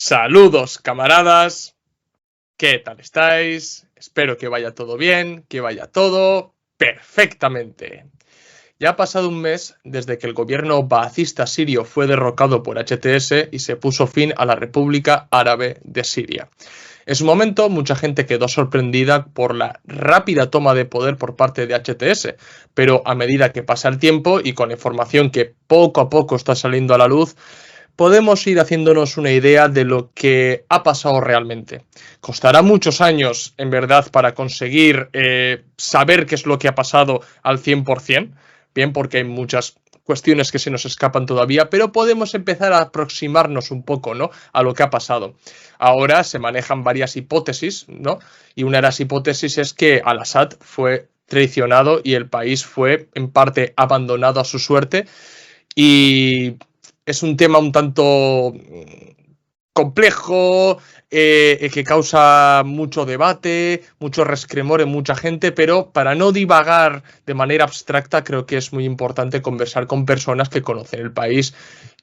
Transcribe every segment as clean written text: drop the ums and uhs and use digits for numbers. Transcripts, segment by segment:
Saludos, camaradas. ¿Qué tal estáis? Espero que vaya todo bien, que vaya todo perfectamente. Ya ha pasado un mes desde que el gobierno baacista sirio fue derrocado por HTS y se puso fin a la República Árabe de Siria. En su momento, mucha gente quedó sorprendida por la rápida toma de poder por parte de HTS, pero a medida que pasa el tiempo y con la información que poco a poco está saliendo a la luz, podemos ir haciéndonos una idea de lo que ha pasado realmente. Costará muchos años, en verdad, para conseguir saber qué es lo que ha pasado al 100%, bien, porque hay muchas cuestiones que se nos escapan todavía, pero podemos empezar a aproximarnos un poco, ¿no?, a lo que ha pasado. Ahora se manejan varias hipótesis, ¿no? Y una de las hipótesis es que Al-Assad fue traicionado y el país fue en parte abandonado a su suerte, y es un tema un tanto complejo, que causa mucho debate, mucho resquemor en mucha gente, pero para no divagar de manera abstracta creo que es muy importante conversar con personas que conocen el país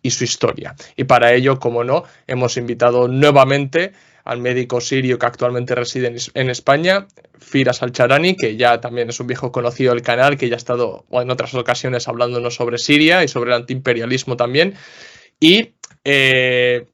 y su historia. Y para ello, como no, hemos invitado nuevamente al médico sirio que actualmente reside en España, Firas Al-Charani, que ya también es un viejo conocido del canal, que ya ha estado en otras ocasiones hablándonos sobre Siria y sobre el antiimperialismo también. Y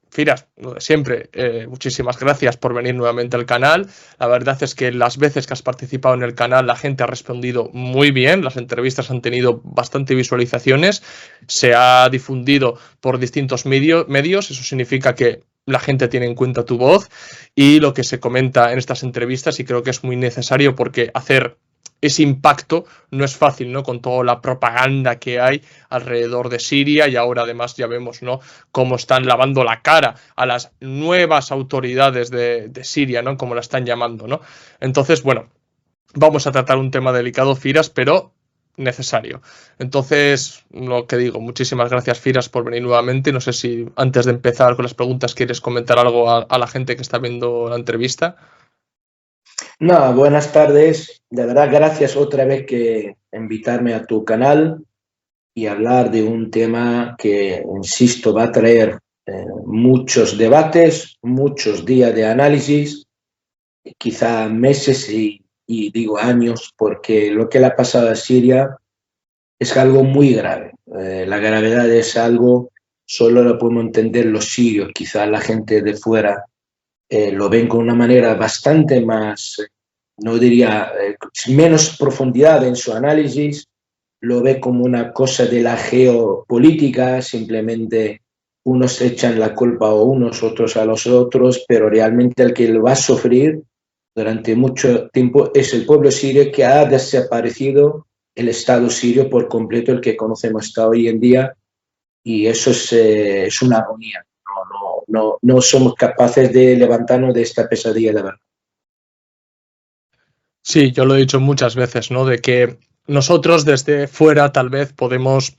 Firas, siempre, muchísimas gracias por venir nuevamente al canal. La verdad es que las veces que has participado en el canal la gente ha respondido muy bien, las entrevistas han tenido bastante visualizaciones, se ha difundido por distintos medios, eso significa que la gente tiene en cuenta tu voz y lo que se comenta en estas entrevistas, y creo que es muy necesario porque hacer ese impacto no es fácil, ¿no?, con toda la propaganda que hay alrededor de Siria, y ahora además ya vemos, ¿no?, cómo están lavando la cara a las nuevas autoridades de Siria, ¿no?, como la están llamando, ¿no? Entonces, bueno, vamos a tratar un tema delicado, Firas, pero necesario. Entonces, lo que digo, muchísimas gracias, Firas, por venir nuevamente. No sé si antes de empezar con las preguntas quieres comentar algo a la gente que está viendo la entrevista. No, buenas tardes. De verdad, gracias otra vez que invitarme a tu canal y hablar de un tema que, insisto, va a traer muchos debates, muchos días de análisis, quizá meses y digo años, porque lo que le ha pasado a Siria es algo muy grave. La gravedad es algo, solo lo podemos entender los sirios, quizá la gente de fuera lo ven con una manera bastante más, no diría, menos profundidad en su análisis, lo ve como una cosa de la geopolítica, simplemente unos echan la culpa a unos, otros a los otros, pero realmente el que lo va a sufrir durante mucho tiempo es el pueblo sirio, que ha desaparecido el Estado sirio por completo, el que conocemos hasta hoy en día, y eso es una agonía. No somos capaces de levantarnos de esta pesadilla, la verdad. Sí, yo lo he dicho muchas veces, ¿no?, de que nosotros desde fuera tal vez podemos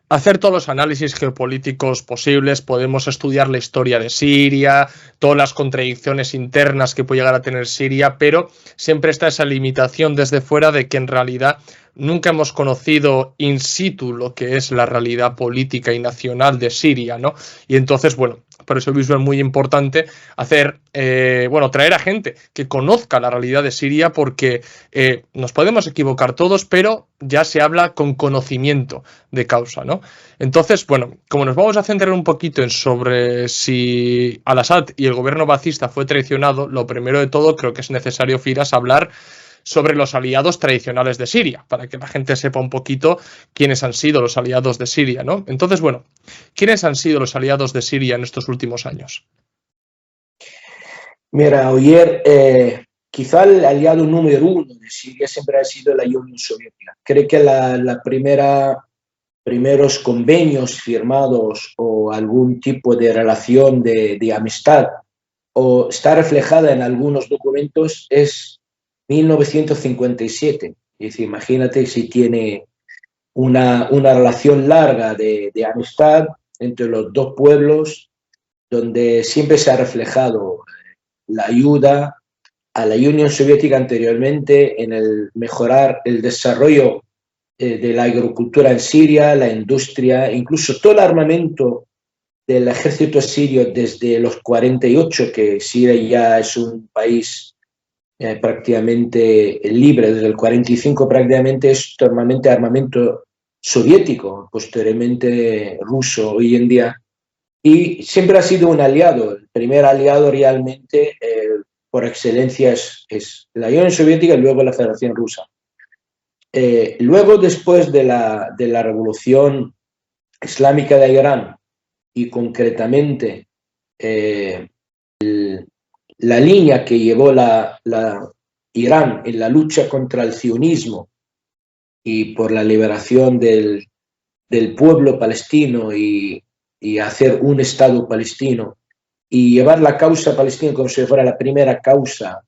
hacer todos los análisis geopolíticos posibles, podemos estudiar la historia de Siria, todas las contradicciones internas que puede llegar a tener Siria, pero siempre está esa limitación desde fuera de que en realidad nunca hemos conocido in situ lo que es la realidad política y nacional de Siria, ¿no? Y entonces, bueno, por eso mismo es muy importante traer a gente que conozca la realidad de Siria, porque nos podemos equivocar todos, pero ya se habla con conocimiento de causa, ¿no? Entonces, bueno, como nos vamos a centrar un poquito en sobre si Al-Assad y el gobierno baacista fue traicionado, lo primero de todo creo que es necesario, Firas, hablar sobre los aliados tradicionales de Siria, para que la gente sepa un poquito quiénes han sido los aliados de Siria, ¿no? Entonces, bueno, ¿quiénes han sido los aliados de Siria en estos últimos años? Mira, Oyer, quizá el aliado número uno de Siria siempre ha sido la Unión Soviética. Creo que primeros convenios firmados o algún tipo de relación de amistad o está reflejada en algunos documentos es 1957. Es decir, imagínate si tiene una relación larga de amistad entre los dos pueblos, donde siempre se ha reflejado la ayuda a la Unión Soviética anteriormente en el mejorar el desarrollo de la agricultura en Siria, la industria, incluso todo el armamento del ejército sirio desde los 48, que Siria ya es un país prácticamente libre, desde el 45 prácticamente es normalmente armamento soviético, posteriormente ruso hoy en día, y siempre ha sido un aliado. El primer aliado realmente por excelencia es la Unión Soviética y luego la Federación Rusa. Luego, después de la revolución islámica de Irán y concretamente la línea que llevó Irán en la lucha contra el sionismo y por la liberación del pueblo palestino y hacer un Estado palestino y llevar la causa palestina como si fuera la primera causa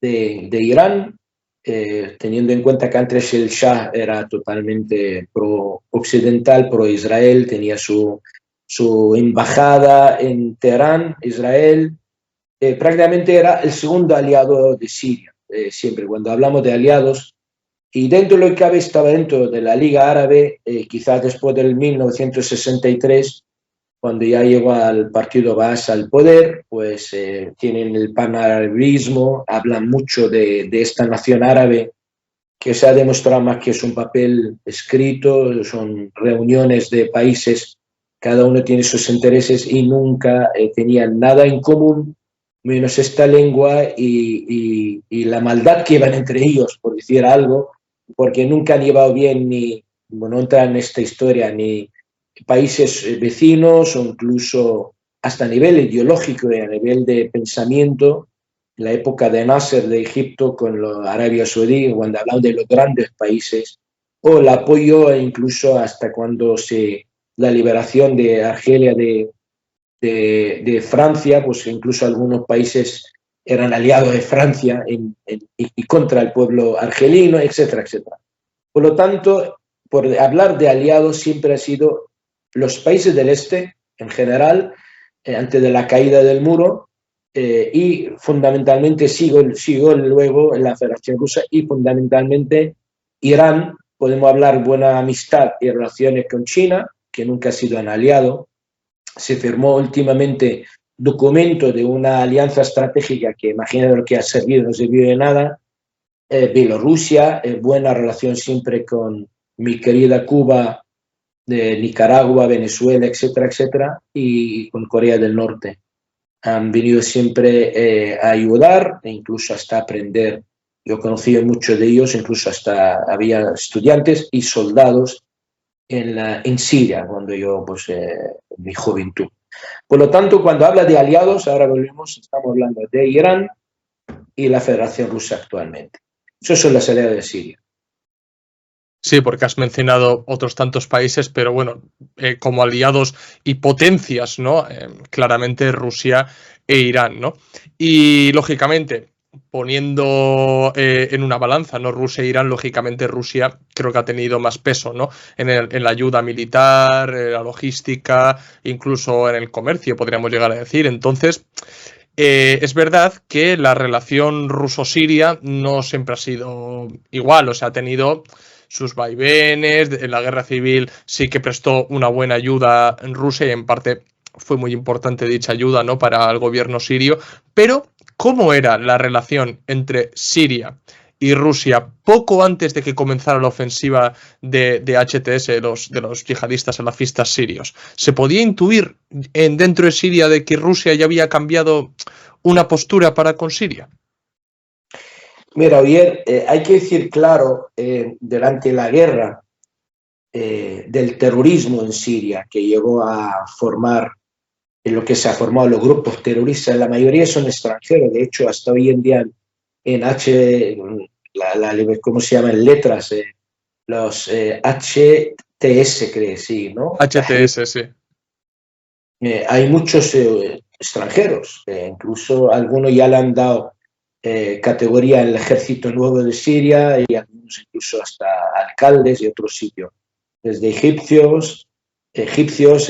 de Irán, teniendo en cuenta que antes el Shah era totalmente pro-occidental, pro-Israel, tenía su embajada en Teherán, Israel, prácticamente era el segundo aliado de Siria. Siempre cuando hablamos de aliados, y dentro de lo que cabe estaba dentro de la Liga Árabe, quizás después del 1963, cuando ya llegó al partido Baas al poder, pues tienen el panarabismo, hablan mucho de esta nación árabe, que se ha demostrado más que es un papel escrito, son reuniones de países, cada uno tiene sus intereses y nunca tenían nada en común, menos esta lengua y la maldad que iban entre ellos, por decir algo, porque nunca han llevado bien ni, bueno, no entra en esta historia, ni países vecinos o incluso hasta a nivel ideológico y a nivel de pensamiento, en la época de Nasser de Egipto con la Arabia Saudí, cuando hablaban de los grandes países, o el apoyo incluso hasta cuando la liberación de Argelia de Francia, pues incluso algunos países eran aliados de Francia y contra el pueblo argelino, etcétera, etcétera. Por lo tanto, por hablar de aliados siempre ha sido los países del este en general, antes de la caída del muro, y fundamentalmente sigo luego en la Federación Rusa y fundamentalmente Irán. Podemos hablar buena amistad y relaciones con China, que nunca ha sido un aliado. Se firmó últimamente documento de una alianza estratégica que imagínate lo que ha servido, no sirvió de nada. Bielorrusia, buena relación siempre con mi querida Cuba, de Nicaragua, Venezuela, etcétera, etcétera, y con Corea del Norte. Han venido siempre a ayudar e incluso hasta aprender. Yo conocí a muchos de ellos, incluso hasta había estudiantes y soldados en Siria, cuando yo, pues, mi juventud. Por lo tanto, cuando habla de aliados, ahora volvemos, estamos hablando de Irán y la Federación Rusa actualmente. Eso son las aliadas de Siria. Sí, porque has mencionado otros tantos países, pero bueno, como aliados y potencias, ¿no? Claramente Rusia e Irán, ¿no? Y lógicamente, poniendo en una balanza, ¿no? Rusia e Irán, lógicamente Rusia creo que ha tenido más peso, ¿no? En la ayuda militar, la logística, incluso en el comercio, podríamos llegar a decir. Entonces, es verdad que la relación ruso-siria no siempre ha sido igual, o sea, ha tenido sus vaivenes, en la guerra civil sí que prestó una buena ayuda en Rusia y en parte fue muy importante dicha ayuda, ¿no? Para el gobierno sirio, pero ¿cómo era la relación entre Siria y Rusia poco antes de que comenzara la ofensiva de HTS, de los yihadistas salafistas sirios? ¿Se podía intuir dentro de Siria de que Rusia ya había cambiado una postura para con Siria? Mira, Oyer, hay que decir claro, durante la guerra del terrorismo en Siria, que llegó a formar en lo que se ha formado los grupos terroristas, la mayoría son extranjeros, de hecho, hasta hoy en día ¿cómo se llaman? Letras, los HTS, creo, sí, ¿no? HTS, sí. Hay muchos extranjeros, incluso algunos ya le han dado categoría en el ejército nuevo de Siria y algunos incluso hasta alcaldes y otros sitios, desde egipcios, incluso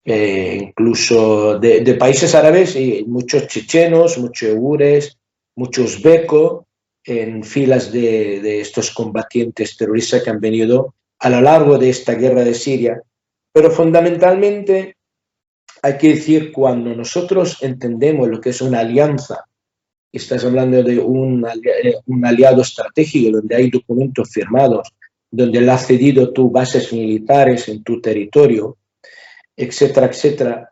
incluso de países árabes y muchos chechenos, muchos uigures, muchos uzbekos en filas de estos combatientes terroristas que han venido a lo largo de esta guerra de Siria, pero fundamentalmente hay que decir, cuando nosotros entendemos lo que es una alianza, estás hablando de un aliado estratégico donde hay documentos firmados, donde le has cedido tus bases militares en tu territorio, etcétera, etcétera.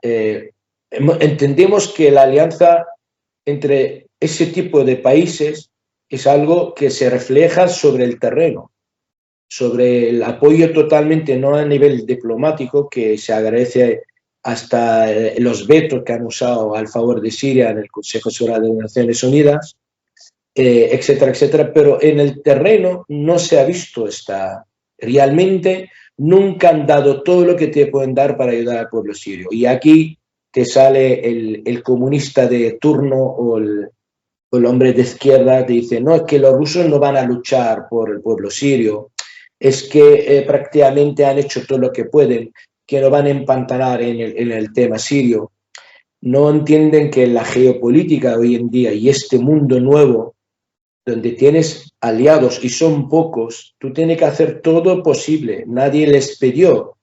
Entendemos que la alianza entre ese tipo de países es algo que se refleja sobre el terreno, sobre el apoyo totalmente, no a nivel diplomático, que se agradece hasta los vetos que han usado al favor de Siria en el Consejo de Seguridad de las Naciones Unidas, etcétera, etcétera, pero en el terreno no se ha visto realmente nunca han dado todo lo que te pueden dar para ayudar al pueblo sirio. Y aquí te sale el comunista de turno o el hombre de izquierda, te dice, no, es que los rusos no van a luchar por el pueblo sirio, es que prácticamente han hecho todo lo que pueden, que no van a empantanar en el tema sirio. No entienden que la geopolítica hoy en día y este mundo nuevo, donde tienes aliados y son pocos, tú tienes que hacer todo posible. Nadie les pidió,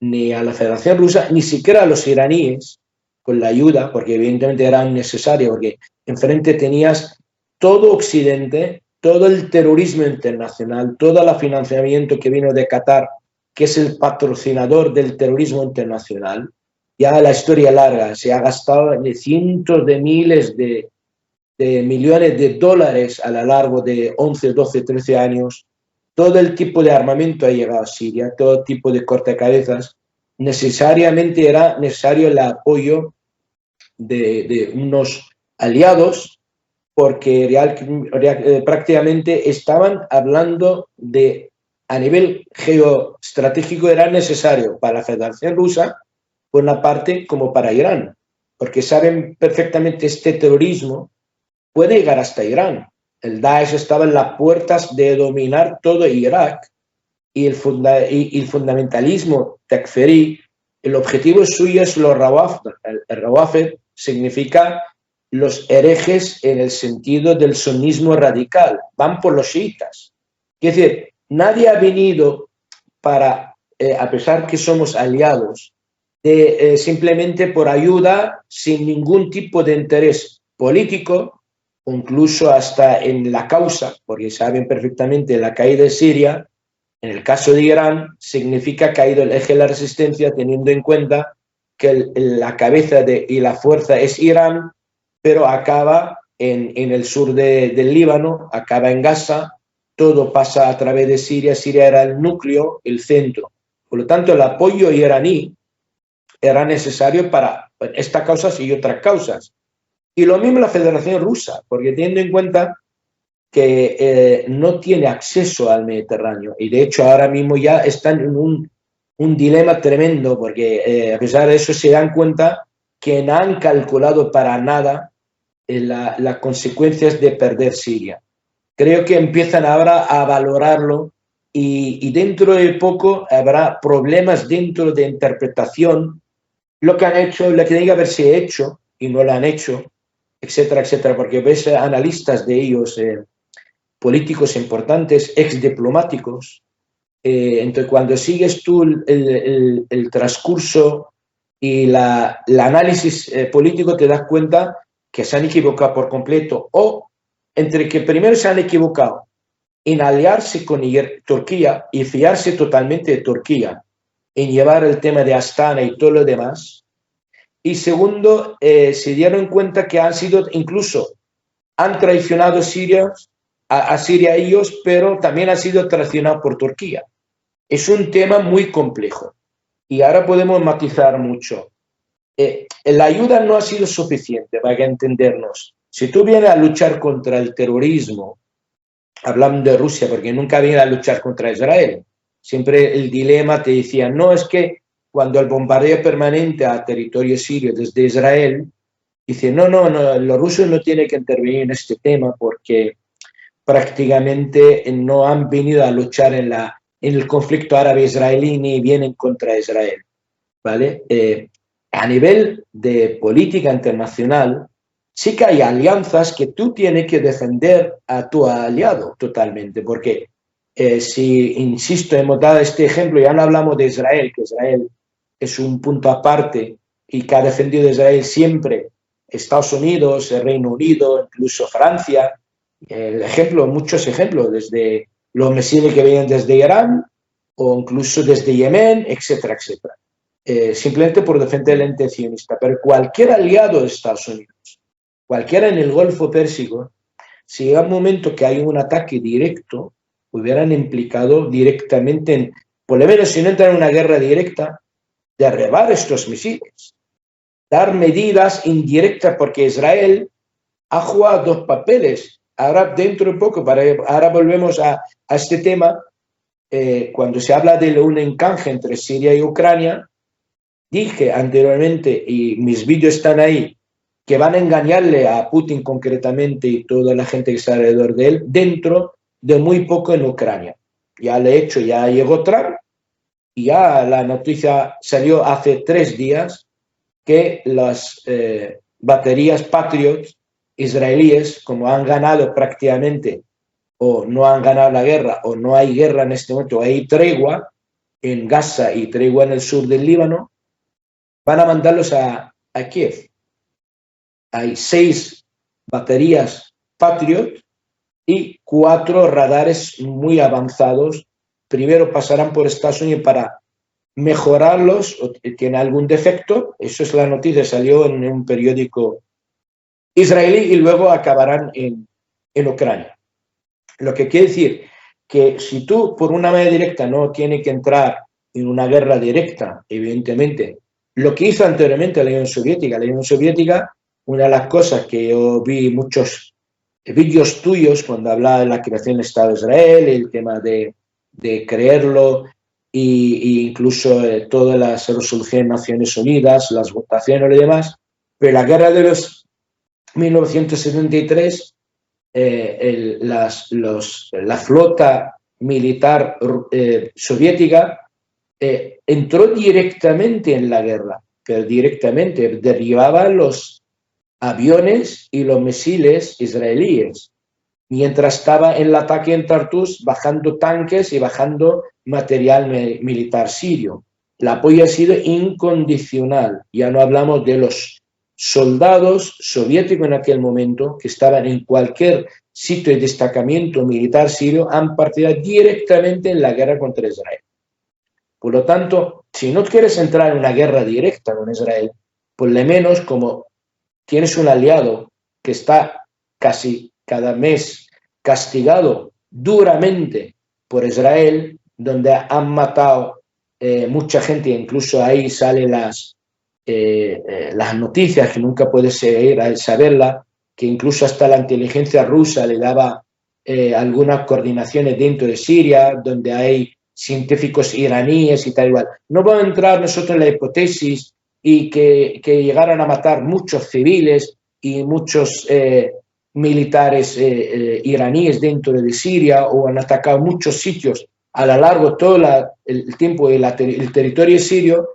ni a la Federación Rusa, ni siquiera a los iraníes, con la ayuda, porque evidentemente era necesario, porque enfrente tenías todo Occidente, todo el terrorismo internacional, todo el financiamiento que vino de Qatar, que es el patrocinador del terrorismo internacional. Ya la historia larga, se ha gastado cientos de miles de millones de dólares a lo largo de 11, 12, 13 años. Todo el tipo de armamento ha llegado a Siria, todo tipo de cortacabezas. Necesariamente era necesario el apoyo de unos aliados, porque prácticamente estaban hablando de, a nivel geoestratégico, era necesario para la Federación Rusa, por una parte, como para Irán, porque saben perfectamente este terrorismo puede llegar hasta Irán. El Daesh estaba en las puertas de dominar todo Irak y el fundamentalismo takfirí, el objetivo suyo es los rawafid. El rawafid significa los herejes en el sentido del sunismo radical, van por los chiitas. Es decir, nadie ha venido para, a pesar que somos aliados, simplemente por ayuda sin ningún tipo de interés político, incluso hasta en la causa, porque saben perfectamente la caída de Siria, en el caso de Irán, significa caído el eje de la resistencia, teniendo en cuenta que la cabeza y la fuerza es Irán, pero acaba en el sur del Líbano, acaba en Gaza, todo pasa a través de Siria. Siria era el núcleo, el centro. Por lo tanto, el apoyo iraní era necesario para estas causas y otras causas. Y lo mismo la Federación Rusa, porque teniendo en cuenta que no tiene acceso al Mediterráneo, y de hecho ahora mismo ya están en un dilema tremendo, porque a pesar de eso se dan cuenta que no han calculado para nada las consecuencias de perder Siria. Creo que empiezan ahora a valorarlo y dentro de poco habrá problemas dentro de interpretación, lo que han hecho, lo que tiene que haberse hecho y no lo han hecho, etcétera, etcétera, porque ves analistas de ellos, políticos importantes, exdiplomáticos, entonces cuando sigues tú el transcurso y el análisis político te das cuenta que se han equivocado por completo, o entre que primero se han equivocado en aliarse con Turquía y fiarse totalmente de Turquía, en llevar el tema de Astana y todo lo demás, y segundo, se dieron cuenta que han traicionado a Siria ellos, pero también han sido traicionados por Turquía. Es un tema muy complejo y ahora podemos matizar mucho. La ayuda no ha sido suficiente para entendernos. Si tú vienes a luchar contra el terrorismo, hablando de Rusia, porque nunca viene a luchar contra Israel, siempre el dilema te decía, no, es que cuando el bombardeo permanente a territorio sirio desde Israel, dice, no, los rusos no tienen que intervenir en este tema porque prácticamente no han venido a luchar en el conflicto árabe-israelí ni vienen contra Israel, ¿vale? A nivel de política internacional, sí que hay alianzas que tú tienes que defender a tu aliado totalmente, porque si, insisto, hemos dado este ejemplo, ya no hablamos de Israel, que Israel es un punto aparte y que ha defendido Israel siempre Estados Unidos, el Reino Unido, incluso Francia. Muchos ejemplos, desde los misiles que vienen desde Irán o incluso desde Yemen, etcétera, etcétera. Simplemente por defender el ente sionista. Pero cualquier aliado de Estados Unidos, cualquiera en el Golfo Pérsico, si llega un momento que hay un ataque directo, hubieran implicado directamente en, por lo menos si no entran en una guerra directa, derribar estos misiles, dar medidas indirectas, porque Israel ha jugado dos papeles. Ahora, dentro de poco, ahora volvemos a este tema, cuando se habla de un encanje entre Siria y Ucrania, dije anteriormente, y mis vídeos están ahí, que van a engañarle a Putin concretamente y toda la gente que está alrededor de él, dentro de muy poco en Ucrania. Ya ya llegó Trump, y ya la noticia salió hace 3 días que las baterías Patriot israelíes, como han ganado prácticamente, o no han ganado la guerra, o no hay guerra en este momento, hay tregua en Gaza y tregua en el sur del Líbano, van a mandarlos a Kiev. Hay 6 baterías Patriot y 4 radares muy avanzados. Primero pasarán por Estados Unidos para mejorarlos, o tiene algún defecto, eso es la noticia, salió en un periódico israelí, y luego acabarán en Ucrania. Lo que quiere decir que si tú por una manera directa no tienes que entrar en una guerra directa, evidentemente, lo que hizo anteriormente la Unión Soviética, una de las cosas que yo vi muchos vídeos tuyos cuando hablaba de la creación del Estado de Israel, el tema de creerlo, e incluso todas las resoluciones de Naciones Unidas, las votaciones y demás, pero la guerra de los 1973, la flota militar soviética entró directamente en la guerra, pero directamente derribaba los aviones y los misiles israelíes, mientras estaba en el ataque en Tartus, bajando tanques y bajando material militar sirio. El apoyo ha sido incondicional. Ya no hablamos de los soldados soviéticos en aquel momento, que estaban en cualquier sitio de destacamento militar sirio, han partido directamente en la guerra contra Israel. Por lo tanto, si no quieres entrar en una guerra directa con Israel, por lo menos, como tienes un aliado que está casi cada mes castigado duramente por Israel, donde han matado mucha gente, incluso ahí salen las noticias que nunca puedes saberla, que incluso hasta la inteligencia rusa le daba algunas coordinaciones dentro de Siria, donde hay científicos iraníes y tal igual. No vamos a entrar nosotros en la hipótesis y que llegaran a matar muchos civiles y muchos militares iraníes dentro de Siria, o han atacado muchos sitios a lo largo de todo el tiempo del territorio sirio.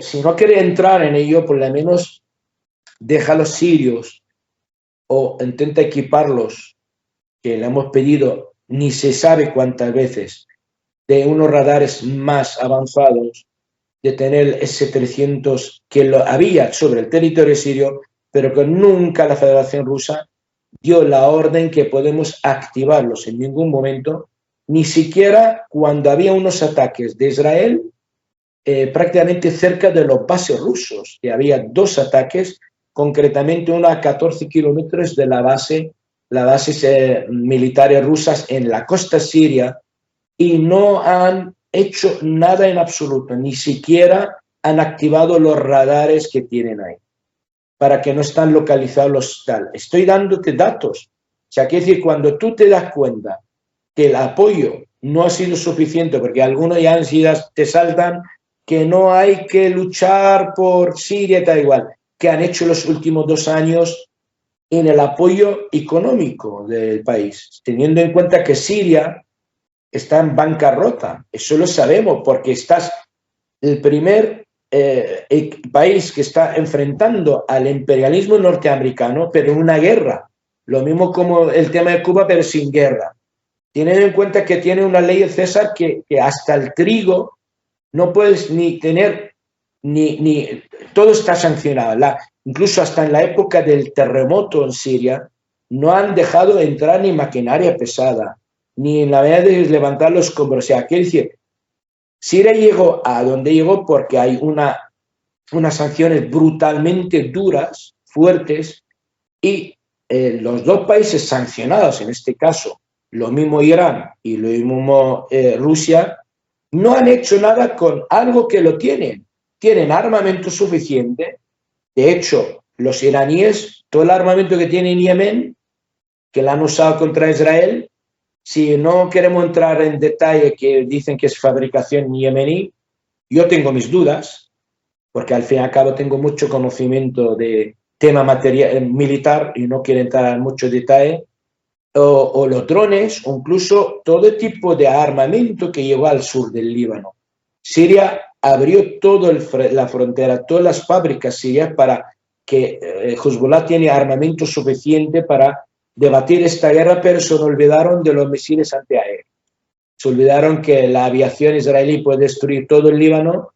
Si no quiere entrar en ello, por lo menos deja a los sirios o intenta equiparlos, que le hemos pedido ni se sabe cuántas veces, de unos radares más avanzados, de tener S-300 que lo había sobre el territorio sirio, pero que nunca la Federación Rusa dio la orden que podemos activarlos en ningún momento, ni siquiera cuando había unos ataques de Israel prácticamente cerca de los bases rusos, que había 2 ataques, concretamente uno a 14 kilómetros de las bases militares rusas en la costa siria, y no han hecho nada en absoluto, ni siquiera han activado los radares que tienen ahí, para que no están localizados los tal. Estoy dándote datos. O sea, quiere decir, cuando tú te das cuenta que el apoyo no ha sido suficiente, porque algunos ya te saltan que no hay que luchar por Siria y tal igual, que han hecho los últimos 2 años en el apoyo económico del país, teniendo en cuenta que Siria está en bancarrota. Eso lo sabemos porque estás el primer país que está enfrentando al imperialismo norteamericano, pero en una guerra. Lo mismo como el tema de Cuba, pero sin guerra. teniendo en cuenta que tiene una ley de César que hasta el trigo no puedes ni tener, ni todo está sancionado. Incluso hasta en la época del terremoto en Siria, no han dejado entrar ni maquinaria pesada, ni en la manera de levantar los escombros. O sea, quiere decir, Siria llegó a donde llegó porque hay unas sanciones brutalmente duras, fuertes, y los dos países sancionados, en este caso, lo mismo Irán y lo mismo Rusia, no han hecho nada con algo que lo tienen. Tienen armamento suficiente. De hecho, los iraníes, todo el armamento que tienen en Yemen, que lo han usado contra Israel, si no queremos entrar en detalle que dicen que es fabricación yemení, yo tengo mis dudas, porque al fin y al cabo tengo mucho conocimiento de tema material, militar y no quiero entrar en mucho detalle, o los drones, o incluso todo tipo de armamento que llegó al sur del Líbano. Siria abrió toda la frontera, todas las fábricas sirias para que Hezbollah tiene armamento suficiente para debatir esta guerra, pero se olvidaron de los misiles antiaéreos. Se olvidaron que la aviación israelí puede destruir todo el Líbano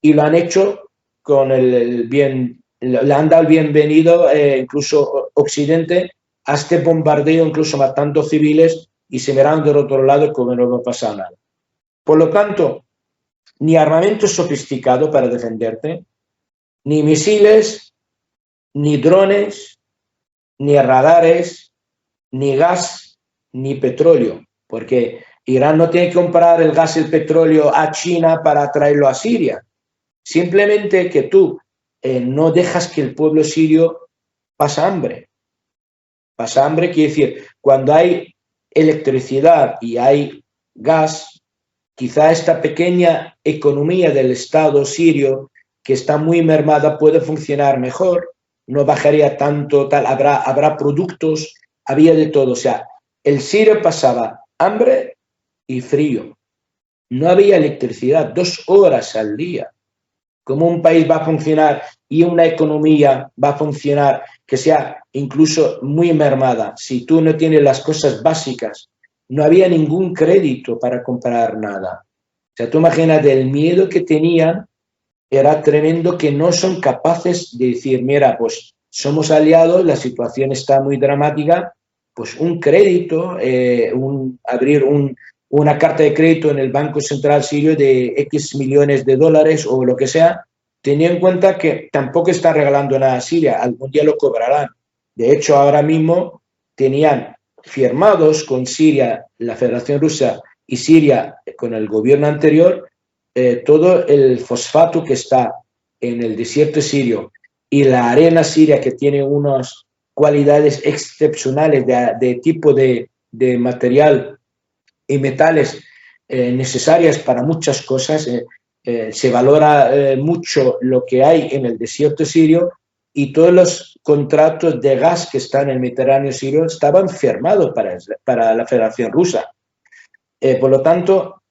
y lo han hecho con le han dado el bienvenido, incluso Occidente, a este bombardeo, incluso matando civiles, y se miraron del otro lado como no va a pasar nada. Por lo tanto, ni armamento sofisticado para defenderte, ni misiles, ni drones, ni radares, ni gas, ni petróleo, porque Irán no tiene que comprar el gas y el petróleo a China para traerlo a Siria. Simplemente que tú no dejas que el pueblo sirio pase hambre. Pasa hambre quiere decir, cuando hay electricidad y hay gas, quizá esta pequeña economía del Estado sirio, que está muy mermada, puede funcionar mejor, no bajaría tanto, habrá productos, había de todo. O sea, el sirio pasaba hambre y frío. No había electricidad, 2 horas al día. ¿Cómo un país va a funcionar y una economía va a funcionar que sea incluso muy mermada si tú no tienes las cosas básicas? No había ningún crédito para comprar nada. O sea, tú imagínate el miedo que tenían, era tremendo, que no son capaces de decir, mira, pues somos aliados, la situación está muy dramática, pues un crédito, abrir una carta de crédito en el Banco Central Sirio de X millones de dólares o lo que sea, teniendo en cuenta que tampoco está regalando nada a Siria, algún día lo cobrarán. De hecho, ahora mismo tenían firmados con Siria, la Federación Rusa, y Siria con el gobierno anterior, todo el fosfato que está en el desierto sirio y la arena siria, que tiene unas cualidades excepcionales de tipo de material y metales necesarias para muchas cosas. Se valora mucho lo que hay en el desierto sirio, y todos los contratos de gas que están en el Mediterráneo sirio estaban firmados para la Federación Rusa. Por lo tanto,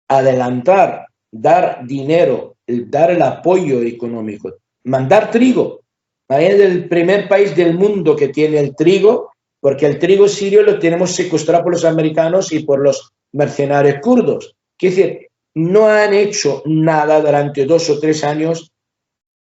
adelantar, dar dinero, dar el apoyo económico, mandar trigo. Es el primer país del mundo que tiene el trigo, porque el trigo sirio lo tenemos secuestrado por los americanos y por los mercenarios kurdos. Quiere decir, no han hecho nada durante 2 o 3 años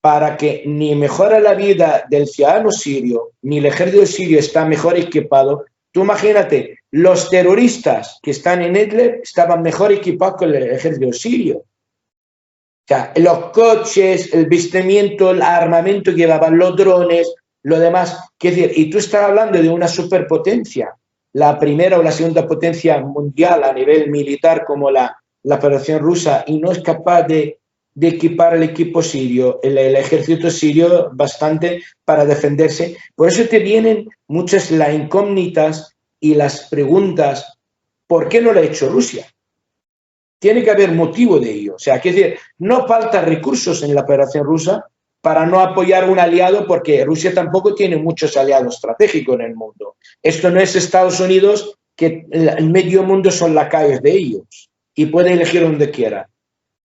para que ni mejore la vida del ciudadano sirio, ni el ejército sirio está mejor equipado. Tú imagínate, los terroristas que están en Idlib estaban mejor equipados que el ejército sirio. O sea, los coches, el vistimiento, el armamento que llevaban, los drones, lo demás. Quiere decir, y tú estás hablando de una superpotencia, la primera o la segunda potencia mundial a nivel militar como la Federación Rusa, y no es capaz de equipar el equipo sirio, el ejército sirio bastante para defenderse. Por eso te vienen muchas las incógnitas y las preguntas, ¿por qué no lo ha hecho Rusia? Tiene que haber motivo de ello. O sea, quiere decir, no faltan recursos en la Federación Rusa para no apoyar un aliado, porque Rusia tampoco tiene muchos aliados estratégicos en el mundo. Esto no es Estados Unidos, que el medio mundo son lacayos de ellos y puede elegir donde quiera.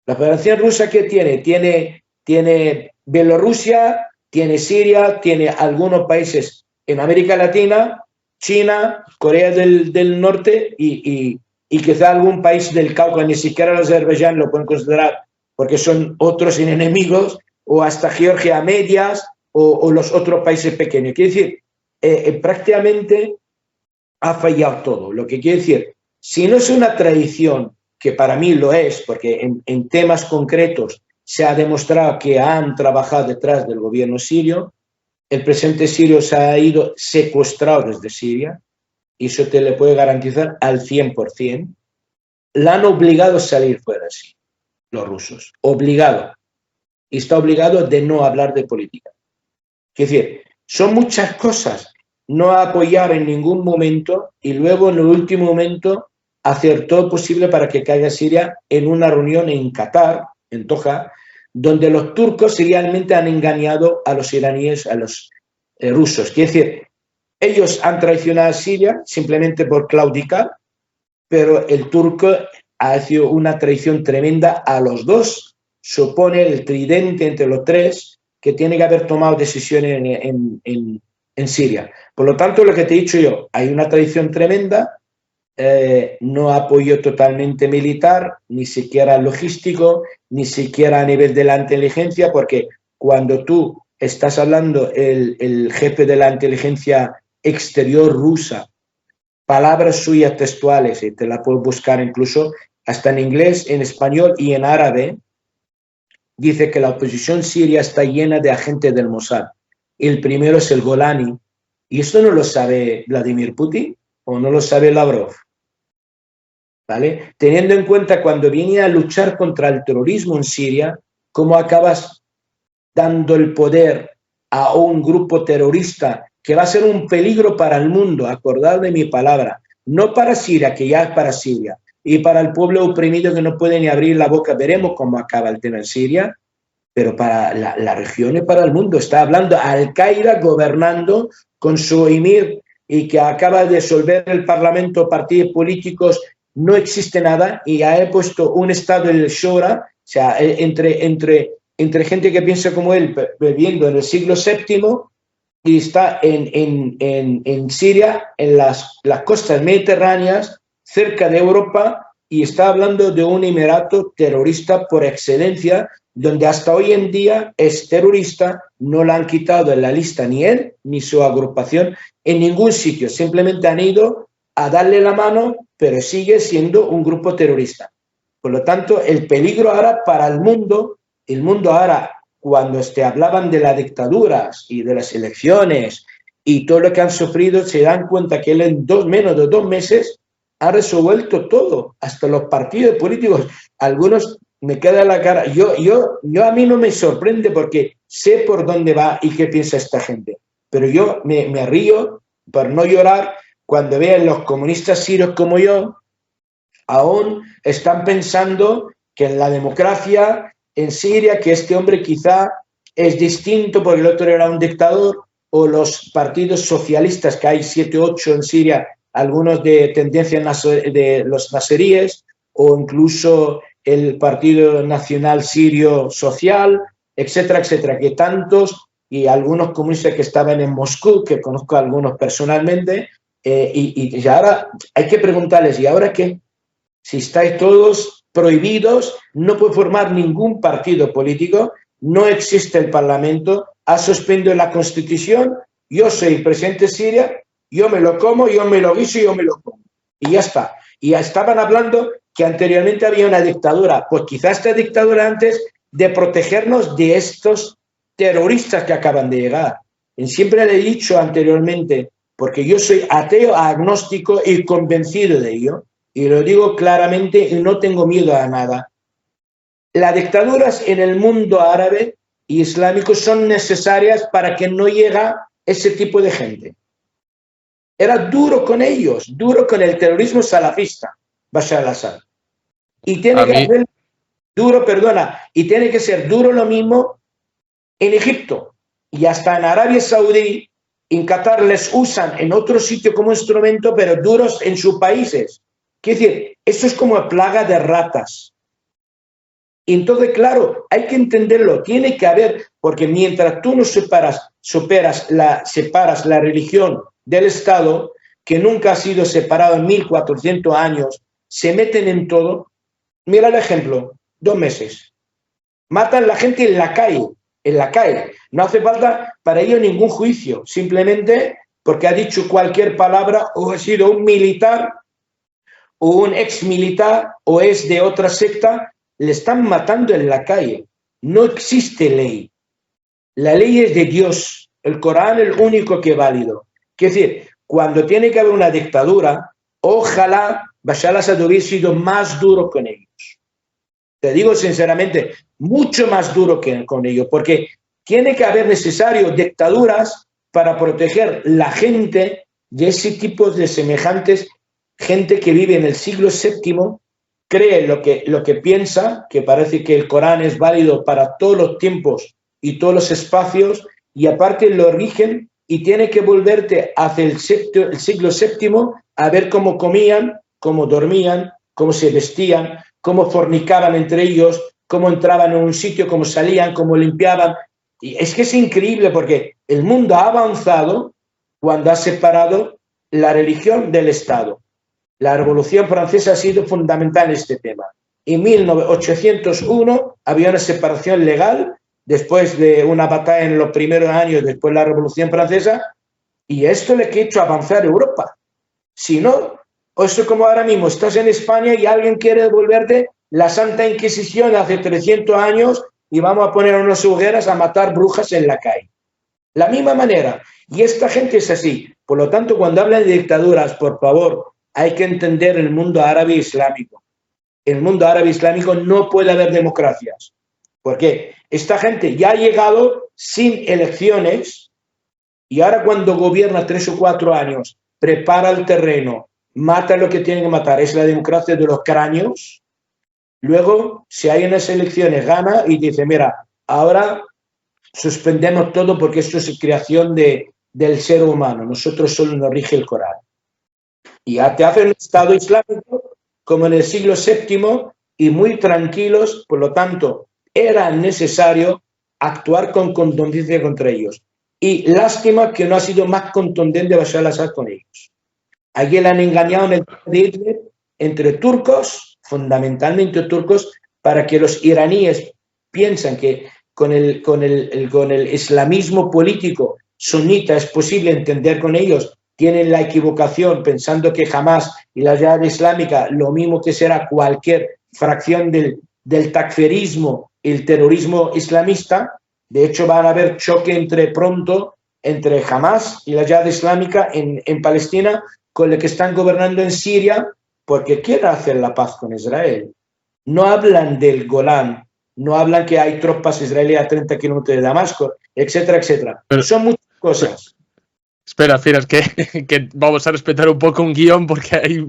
La Federación Rusa, ¿qué tiene? Tiene Bielorrusia, tiene Siria, tiene algunos países en América Latina, China, Corea del Norte y quizá algún país del Cáucaso, ni siquiera el Azerbaiyán lo pueden considerar porque son otros enemigos, o hasta Georgia a medias, o los otros países pequeños. Quiere decir, prácticamente ha fallado todo. Lo que quiere decir, si no es una tradición, que para mí lo es, porque en temas concretos se ha demostrado que han trabajado detrás del gobierno sirio, el presidente sirio se ha ido secuestrado desde Siria, y eso te le puede garantizar al 100%, la han obligado a salir fuera de Siria, los rusos, obligado, y está obligado de no hablar de política. Es decir, son muchas cosas, no apoyar en ningún momento y luego en el último momento hacer todo posible para que caiga Siria en una reunión en Qatar, en Doha, donde los turcos realmente han engañado a los iraníes, a los rusos. Quiere decir, ellos han traicionado a Siria simplemente por claudicar, pero el turco ha hecho una traición tremenda a los dos. Supone el tridente entre los tres que tiene que haber tomado decisiones en Siria. Por lo tanto, lo que te he dicho yo, hay una traición tremenda, no apoyo totalmente militar, ni siquiera logístico, ni siquiera a nivel de la inteligencia, porque cuando tú estás hablando, el jefe de la inteligencia exterior rusa, palabras suyas textuales, y te la puedo buscar incluso hasta en inglés, en español y en árabe, dice que la oposición siria está llena de agentes del Mossad. El primero es el Golani. ¿Y esto no lo sabe Vladimir Putin o no lo sabe Lavrov? ¿Vale? Teniendo en cuenta cuando viene a luchar contra el terrorismo en Siria, cómo acabas dando el poder a un grupo terrorista que va a ser un peligro para el mundo, acordad de mi palabra, no para Siria, que ya es para Siria, y para el pueblo oprimido que no puede ni abrir la boca. Veremos cómo acaba el tema en Siria, pero para la región y para el mundo. Está hablando Al-Qaeda gobernando con su emir y que acaba de disolver el parlamento, partidos políticos, no existe nada, y ha puesto un estado en el Shura, o sea, entre gente que piensa como él, viviendo en el siglo VII, y está en Siria, en las costas mediterráneas, cerca de Europa, y está hablando de un emirato terrorista por excelencia, donde hasta hoy en día es terrorista, no lo han quitado en la lista ni él ni su agrupación en ningún sitio, simplemente han ido a darle la mano, pero sigue siendo un grupo terrorista. Por lo tanto, el peligro ahora para el mundo ahora, cuando hablaban de las dictaduras y de las elecciones y todo lo que han sufrido, se dan cuenta que él en menos de 2 meses ha resuelto todo, hasta los partidos políticos. Algunos me queda la cara. Yo a mí no me sorprende porque sé por dónde va y qué piensa esta gente. Pero yo me río por no llorar cuando vean los comunistas sirios como yo, aún están pensando que en la democracia en Siria, que este hombre quizá es distinto porque el otro era un dictador, o los partidos socialistas, que hay 7 u 8 en Siria, algunos de tendencia de los naseríes, o incluso el Partido Nacional Sirio Social, etcétera, etcétera, que tantos, y algunos comunistas que estaban en Moscú, que conozco a algunos personalmente, y ahora hay que preguntarles, ¿y ahora qué? Si estáis todos prohibidos, no puede formar ningún partido político, no existe el Parlamento, ha suspendido la Constitución, yo soy presidente de Siria, yo me lo como, yo me lo guiso y yo me lo como. Y ya está. Y ya estaban hablando que anteriormente había una dictadura. Pues quizás esta dictadura antes de protegernos de estos terroristas que acaban de llegar. Y siempre le he dicho anteriormente, porque yo soy ateo, agnóstico y convencido de ello, y lo digo claramente y no tengo miedo a nada. Las dictaduras en el mundo árabe y islámico son necesarias para que no llegue ese tipo de gente. Era duro con ellos, duro con el terrorismo salafista, Bashar al-Assad. Y tiene que hacer duro, y tiene que ser duro lo mismo en Egipto. Y hasta en Arabia Saudí, en Qatar les usan en otro sitio como instrumento, pero duros en sus países. Quiere decir, eso es como plaga de ratas. Entonces, claro, hay que entenderlo, tiene que haber, porque mientras tú no separas la religión del Estado, que nunca ha sido separado en 1400 años, se meten en todo. Mira el ejemplo, 2 meses. Matan a la gente en la calle, en la calle. No hace falta para ello ningún juicio, simplemente porque ha dicho cualquier palabra o ha sido un militar o un ex militar o es de otra secta, le están matando en la calle. No existe ley. La ley es de Dios. El Corán es el único que es válido. Es decir, cuando tiene que haber una dictadura, ojalá Bashar al-Assad hubiera sido más duro con ellos. Te digo sinceramente, mucho más duro que con ellos, porque tiene que haber necesario dictaduras para proteger la gente de ese tipo de semejantes, gente que vive en el siglo VII, cree lo que piensa, que parece que el Corán es válido para todos los tiempos y todos los espacios, y aparte lo rigen y tiene que volverte hacia el siglo VII a ver cómo comían, cómo dormían, cómo se vestían, cómo fornicaban entre ellos, cómo entraban en un sitio, cómo salían, cómo limpiaban. Y es que es increíble porque el mundo ha avanzado cuando ha separado la religión del Estado. La Revolución Francesa ha sido fundamental en este tema. En 1801 había una separación legal después de una batalla en los primeros años después de la Revolución Francesa, y esto le ha hecho avanzar a Europa. Si no, esto como ahora mismo estás en España y alguien quiere devolverte la Santa Inquisición de hace 300 años y vamos a poner unas hogueras a matar brujas en la calle. La misma manera. Y esta gente es así. Por lo tanto, cuando hablan de dictaduras, por favor, hay que entender el mundo árabe islámico. En el mundo árabe islámico no puede haber democracias. ¿Por qué? Esta gente ya ha llegado sin elecciones y ahora cuando gobierna 3 o 4 años, prepara el terreno, mata lo que tiene que matar, es la democracia de los cráneos. Luego, si hay unas elecciones, gana y dice, mira, ahora suspendemos todo porque esto es creación del ser humano, nosotros solo nos rige el Corán. Y ya te hacen un Estado islámico como en el siglo VII y muy tranquilos, por lo tanto, era necesario actuar con contundencia contra ellos. Y lástima que no ha sido más contundente Bashar al-Assad con ellos. Allí le han engañado en el de Hitler entre turcos, fundamentalmente turcos, para que los iraníes piensan que con el islamismo político sunita es posible entender con ellos, tienen la equivocación pensando que Hamas y la Jihad Islámica, lo mismo que será cualquier fracción del takfirismo, el terrorismo islamista. De hecho, van a haber choque pronto entre Hamas y la Jihad Islámica en Palestina con los que están gobernando en Siria porque quieren hacer la paz con Israel. No hablan del Golán, no hablan que hay tropas israelíes a 30 kilómetros de Damasco, etcétera, etcétera. Pero son muchas cosas. Espera, es que vamos a respetar un poco un guión porque hay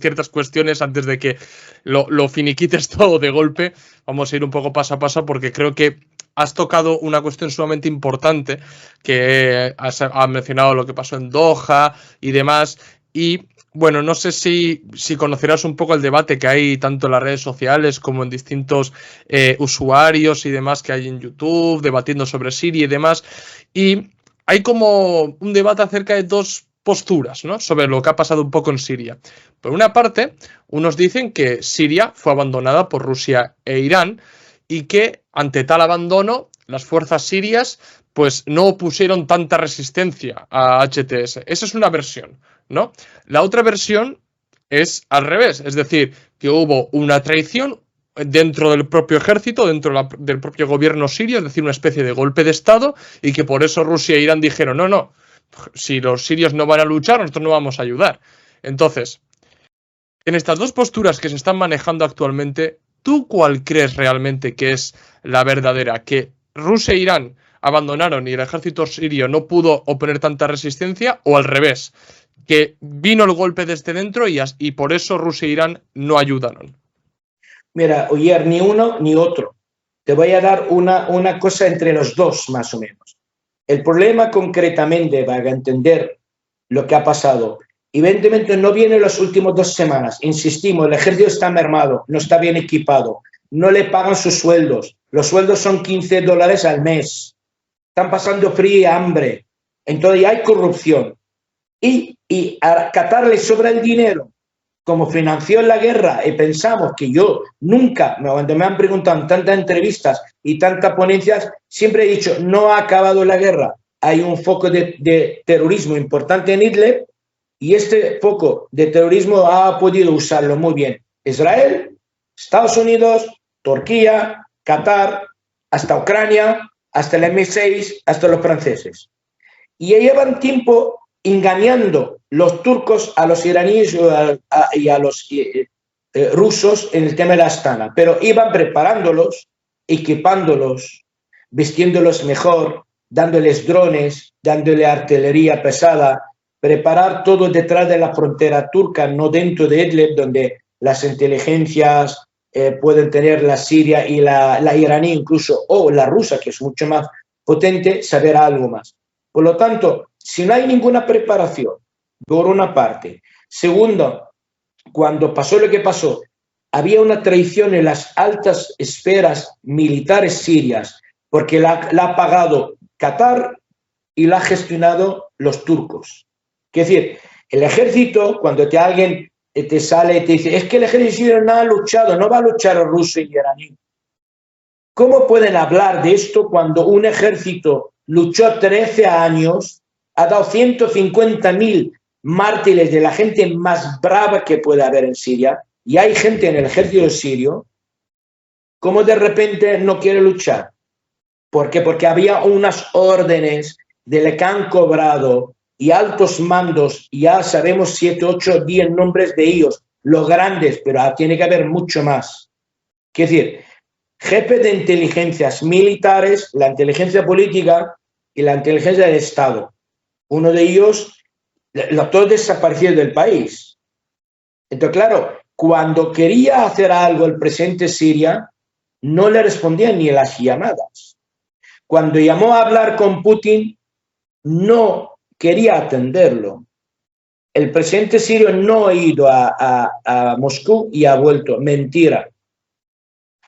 ciertas cuestiones antes de que lo finiquites todo de golpe. Vamos a ir un poco paso a paso porque creo que has tocado una cuestión sumamente importante, que has mencionado lo que pasó en Doha y demás. Y bueno, no sé si conocerás un poco el debate que hay tanto en las redes sociales como en distintos usuarios y demás que hay en YouTube, debatiendo sobre Siria y demás. Y hay como un debate acerca de dos posturas, ¿no?, sobre lo que ha pasado un poco en Siria. Por una parte, unos dicen que Siria fue abandonada por Rusia e Irán y que ante tal abandono las fuerzas sirias pues no opusieron tanta resistencia a HTS. Esa es una versión, ¿no? La otra versión es al revés, es decir, que hubo una traición dentro del propio ejército, dentro del propio gobierno sirio, es decir, una especie de golpe de Estado, y que por eso Rusia e Irán dijeron, no, si los sirios no van a luchar, nosotros no vamos a ayudar. Entonces, en estas dos posturas que se están manejando actualmente, ¿tú cuál crees realmente que es la verdadera? ¿Que Rusia e Irán abandonaron y el ejército sirio no pudo oponer tanta resistencia, o al revés, que vino el golpe desde dentro y por eso Rusia e Irán no ayudaron? Mira, Oyer, ni uno ni otro. Te voy a dar una cosa entre los dos, más o menos. El problema concretamente, para entender lo que ha pasado, evidentemente no viene en las últimas 2 semanas. Insistimos, el ejército está mermado, no está bien equipado, no le pagan sus sueldos. Los sueldos son $15 al mes. Están pasando frío y hambre. Entonces hay corrupción. Y y a Qatar le sobra el dinero, como financió la guerra, y pensamos que yo nunca, cuando me han preguntado en tantas entrevistas y tantas ponencias, siempre he dicho, no ha acabado la guerra, hay un foco de terrorismo importante en Idlib, y este foco de terrorismo ha podido usarlo muy bien Israel, Estados Unidos, Turquía, Qatar, hasta Ucrania, hasta el M6, hasta los franceses. Y llevan tiempo engañando los turcos a los iraníes y a los rusos en el tema de la Astana, pero iban preparándolos, equipándolos, vistiéndolos mejor, dándoles drones, dándole artillería pesada, preparar todo detrás de la frontera turca, no dentro de Idlib, donde las inteligencias pueden tener la siria y la iraní incluso, o la rusa, que es mucho más potente, saber algo más. Por lo tanto, si no hay ninguna preparación, por una parte. Segundo, cuando pasó lo que pasó, había una traición en las altas esferas militares sirias, porque la ha pagado Qatar y la ha gestionado los turcos. Es decir, el ejército, cuando alguien te sale y te dice, es que el ejército sirio no ha luchado, no va a luchar el ruso y el iraní. ¿Cómo pueden hablar de esto cuando un ejército luchó 13 años, ha dado 150.000 mártires de la gente más brava que puede haber en Siria, y hay gente en el ejército sirio, ¿cómo de repente no quiere luchar? ¿Por qué? Porque había unas órdenes de lo que han cobrado y altos mandos, ya sabemos 7, 8, 10 nombres de ellos, los grandes, pero tiene que haber mucho más. Es decir, jefes de inteligencias militares, la inteligencia política y la inteligencia del Estado. Uno de ellos, los todos desaparecidos del país. Entonces, claro, cuando quería hacer algo el presidente Siria, no le respondían ni las llamadas. Cuando llamó a hablar con Putin, no quería atenderlo. El presidente sirio no ha ido a Moscú y ha vuelto. Mentira.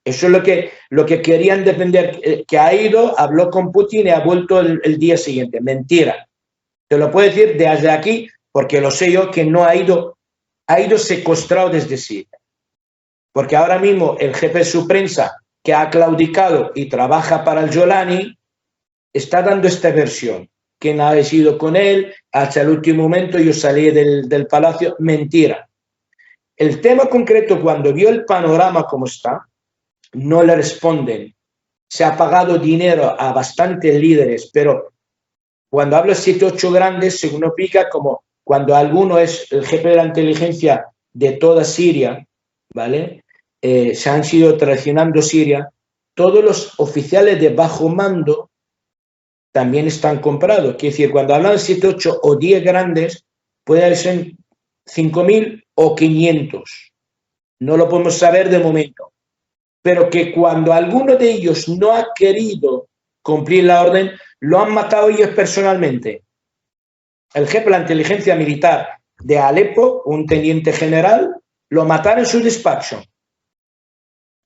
Eso es lo que querían defender, que ha ido, habló con Putin y ha vuelto el día siguiente. Mentira. Te lo puedo decir desde aquí porque lo sé yo que no ha ido secuestrado desde Siria. Porque ahora mismo el jefe de su prensa, que ha claudicado y trabaja para el Jolani, está dando esta versión. Que no ha sido con él, hasta el último momento yo salí del palacio. Mentira. El tema concreto, cuando vio el panorama como está, no le responden. Se ha pagado dinero a bastantes líderes, pero cuando hablo de 7, 8 grandes, significa como cuando alguno es el jefe de la inteligencia de toda Siria, ¿vale? Se han sido traicionando Siria, todos los oficiales de bajo mando también están comprados. Quiere decir, cuando hablan de 7, 8 o 10 grandes, puede ser 5.000 o 500. No lo podemos saber de momento. Pero que cuando alguno de ellos no ha querido cumplir la orden, lo han matado ellos personalmente. El jefe de la inteligencia militar de Alepo, un teniente general, lo mataron en su despacho.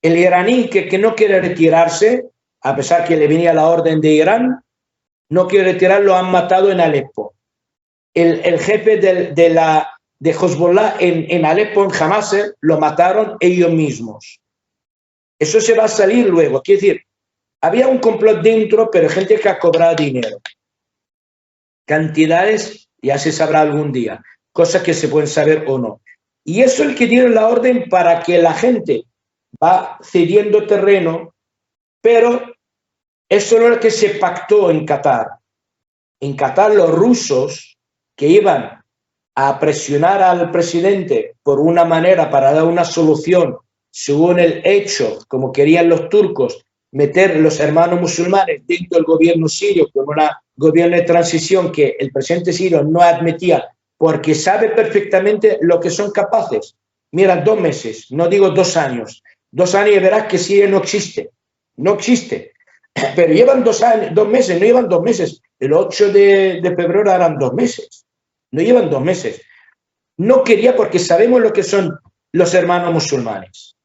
El iraní que no quiere retirarse, a pesar que le venía la orden de Irán, no quiere retirar, lo han matado en Alepo. El jefe de Hezbollah en Alepo, en Hamas, lo mataron ellos mismos. Eso se va a salir luego. Quiere decir, había un complot dentro, pero gente que ha cobrado dinero. Cantidades ya se sabrá algún día, cosas que se pueden saber o no. Y eso es el que dieron la orden para que la gente va cediendo terreno, pero eso no es lo que se pactó en Qatar. En Qatar los rusos que iban a presionar al presidente por una manera para dar una solución según el hecho, como querían los turcos, meter los hermanos musulmanes dentro del gobierno sirio como un gobierno de transición que el presidente sirio no admitía porque sabe perfectamente lo que son capaces. Mira, 2 meses, no digo 2 años. 2 años y verás que Siria no existe. No existe. Pero llevan 2 años, 2 meses, no llevan 2 meses. El 8 de febrero eran 2 meses. No llevan 2 meses. No quería porque sabemos lo que son los hermanos musulmanes.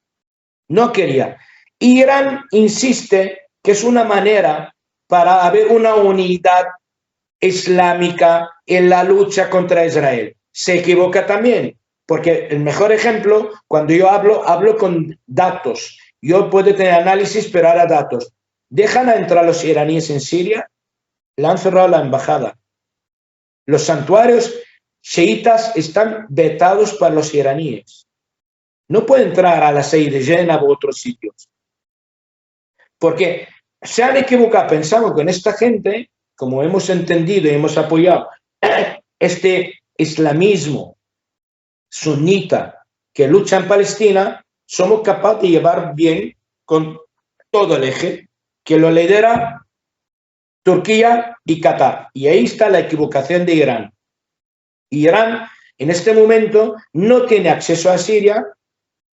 No quería. Irán insiste que es una manera para haber una unidad islámica en la lucha contra Israel. se equivoca también, porque el mejor ejemplo, cuando yo hablo con datos. Yo puedo tener análisis, pero ahora datos. ¿Dejan a entrar los iraníes en Siria? Le han cerrado la embajada. Los santuarios chiitas están vetados para los iraníes. No puede entrar a la Seid de Jena u otros sitios. Porque se han equivocado. Pensamos que en esta gente, como hemos entendido y hemos apoyado este islamismo sunita que lucha en Palestina, somos capaces de llevar bien con todo el eje, que lo lidera Turquía y Qatar. Y ahí está la equivocación de Irán. Irán, en este momento, no tiene acceso a Siria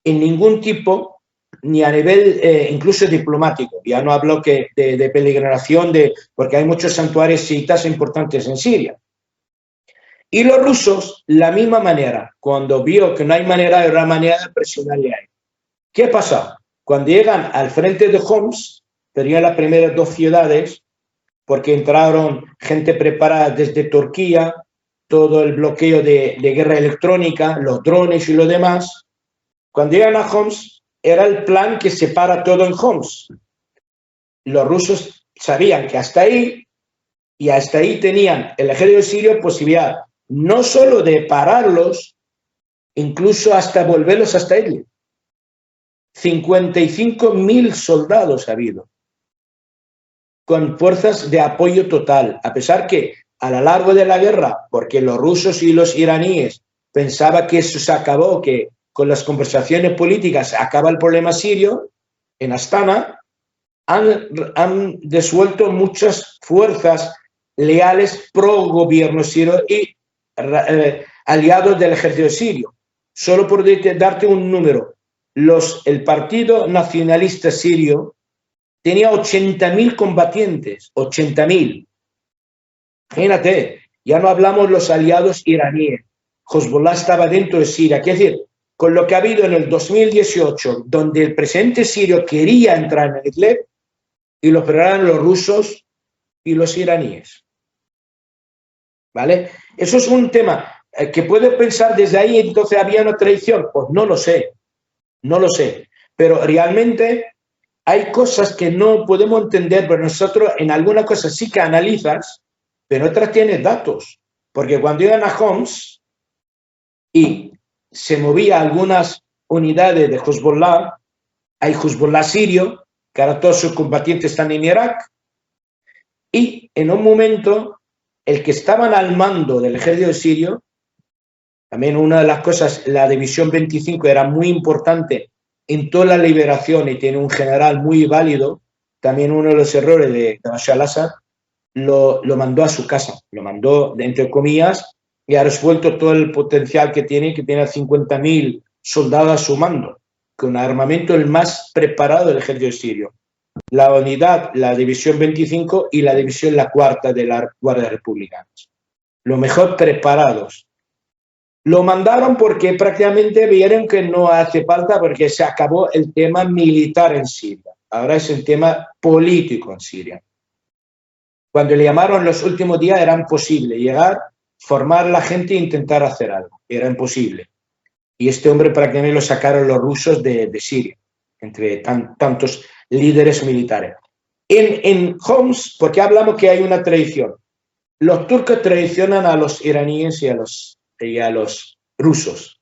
en ningún tipo, ni a nivel incluso diplomático. Ya no hablo de peregrinación, porque hay muchos santuarios chiitas importantes en Siria. Y los rusos, la misma manera, cuando vio que no hay manera, era manera de presionarle a él. ¿Qué pasa? Cuando llegan al frente de Homs, serían las primeras dos ciudades, porque entraron gente preparada desde Turquía, todo el bloqueo de guerra electrónica, los drones y lo demás. Cuando llegan a Homs, era el plan que separa todo en Homs. Los rusos sabían que hasta ahí, y hasta ahí tenían el ejército sirio posibilidad no solo de pararlos, incluso hasta volverlos hasta Idlib. 55.000 soldados ha habido, con fuerzas de apoyo total, a pesar que a lo largo de la guerra, porque los rusos y los iraníes pensaban que eso se acabó, que con las conversaciones políticas acaba el problema sirio, en Astana han desuelto muchas fuerzas leales pro gobierno sirio y aliados del ejército sirio. Solo por darte un número, el Partido Nacionalista Sirio tenía 80.000 combatientes, 80.000. Imagínate, ya no hablamos los aliados iraníes. Hezbollah estaba dentro de Siria. Quiere decir, con lo que ha habido en el 2018, donde el presidente sirio quería entrar en Idlib y lo frenaron los rusos y los iraníes. ¿Vale? Eso es un tema que puede pensar desde ahí, entonces había una traición. Pues no lo sé, no lo sé. Pero realmente hay cosas que no podemos entender, pero nosotros en algunas cosas sí que analizas, pero otras tienes datos. Porque cuando iban a Homs y se movía algunas unidades de Hezbollah, hay Hezbollah sirio, que ahora todos sus combatientes están en Irak, y en un momento el que estaban al mando del ejército sirio, también una de las cosas, la división 25 era muy importante en toda la liberación y tiene un general muy válido, también uno de los errores de Bashar al-Assad, lo mandó a su casa, lo mandó, entre comillas, y ha resuelto todo el potencial que tiene 50.000 soldados a su mando, con armamento el más preparado del ejército sirio. La unidad, la división 25 y la división la cuarta de la Guardia Republicana. Lo mejor preparados. Lo mandaron porque prácticamente vieron que no hace falta porque se acabó el tema militar en Siria. Ahora es el tema político en Siria. Cuando le llamaron los últimos días era imposible llegar, formar la gente e intentar hacer algo. Era imposible. Y este hombre prácticamente lo sacaron los rusos de Siria, entre tantos líderes militares. En Homs, porque hablamos que hay una traición. Los turcos traicionan a los iraníes y a los rusos,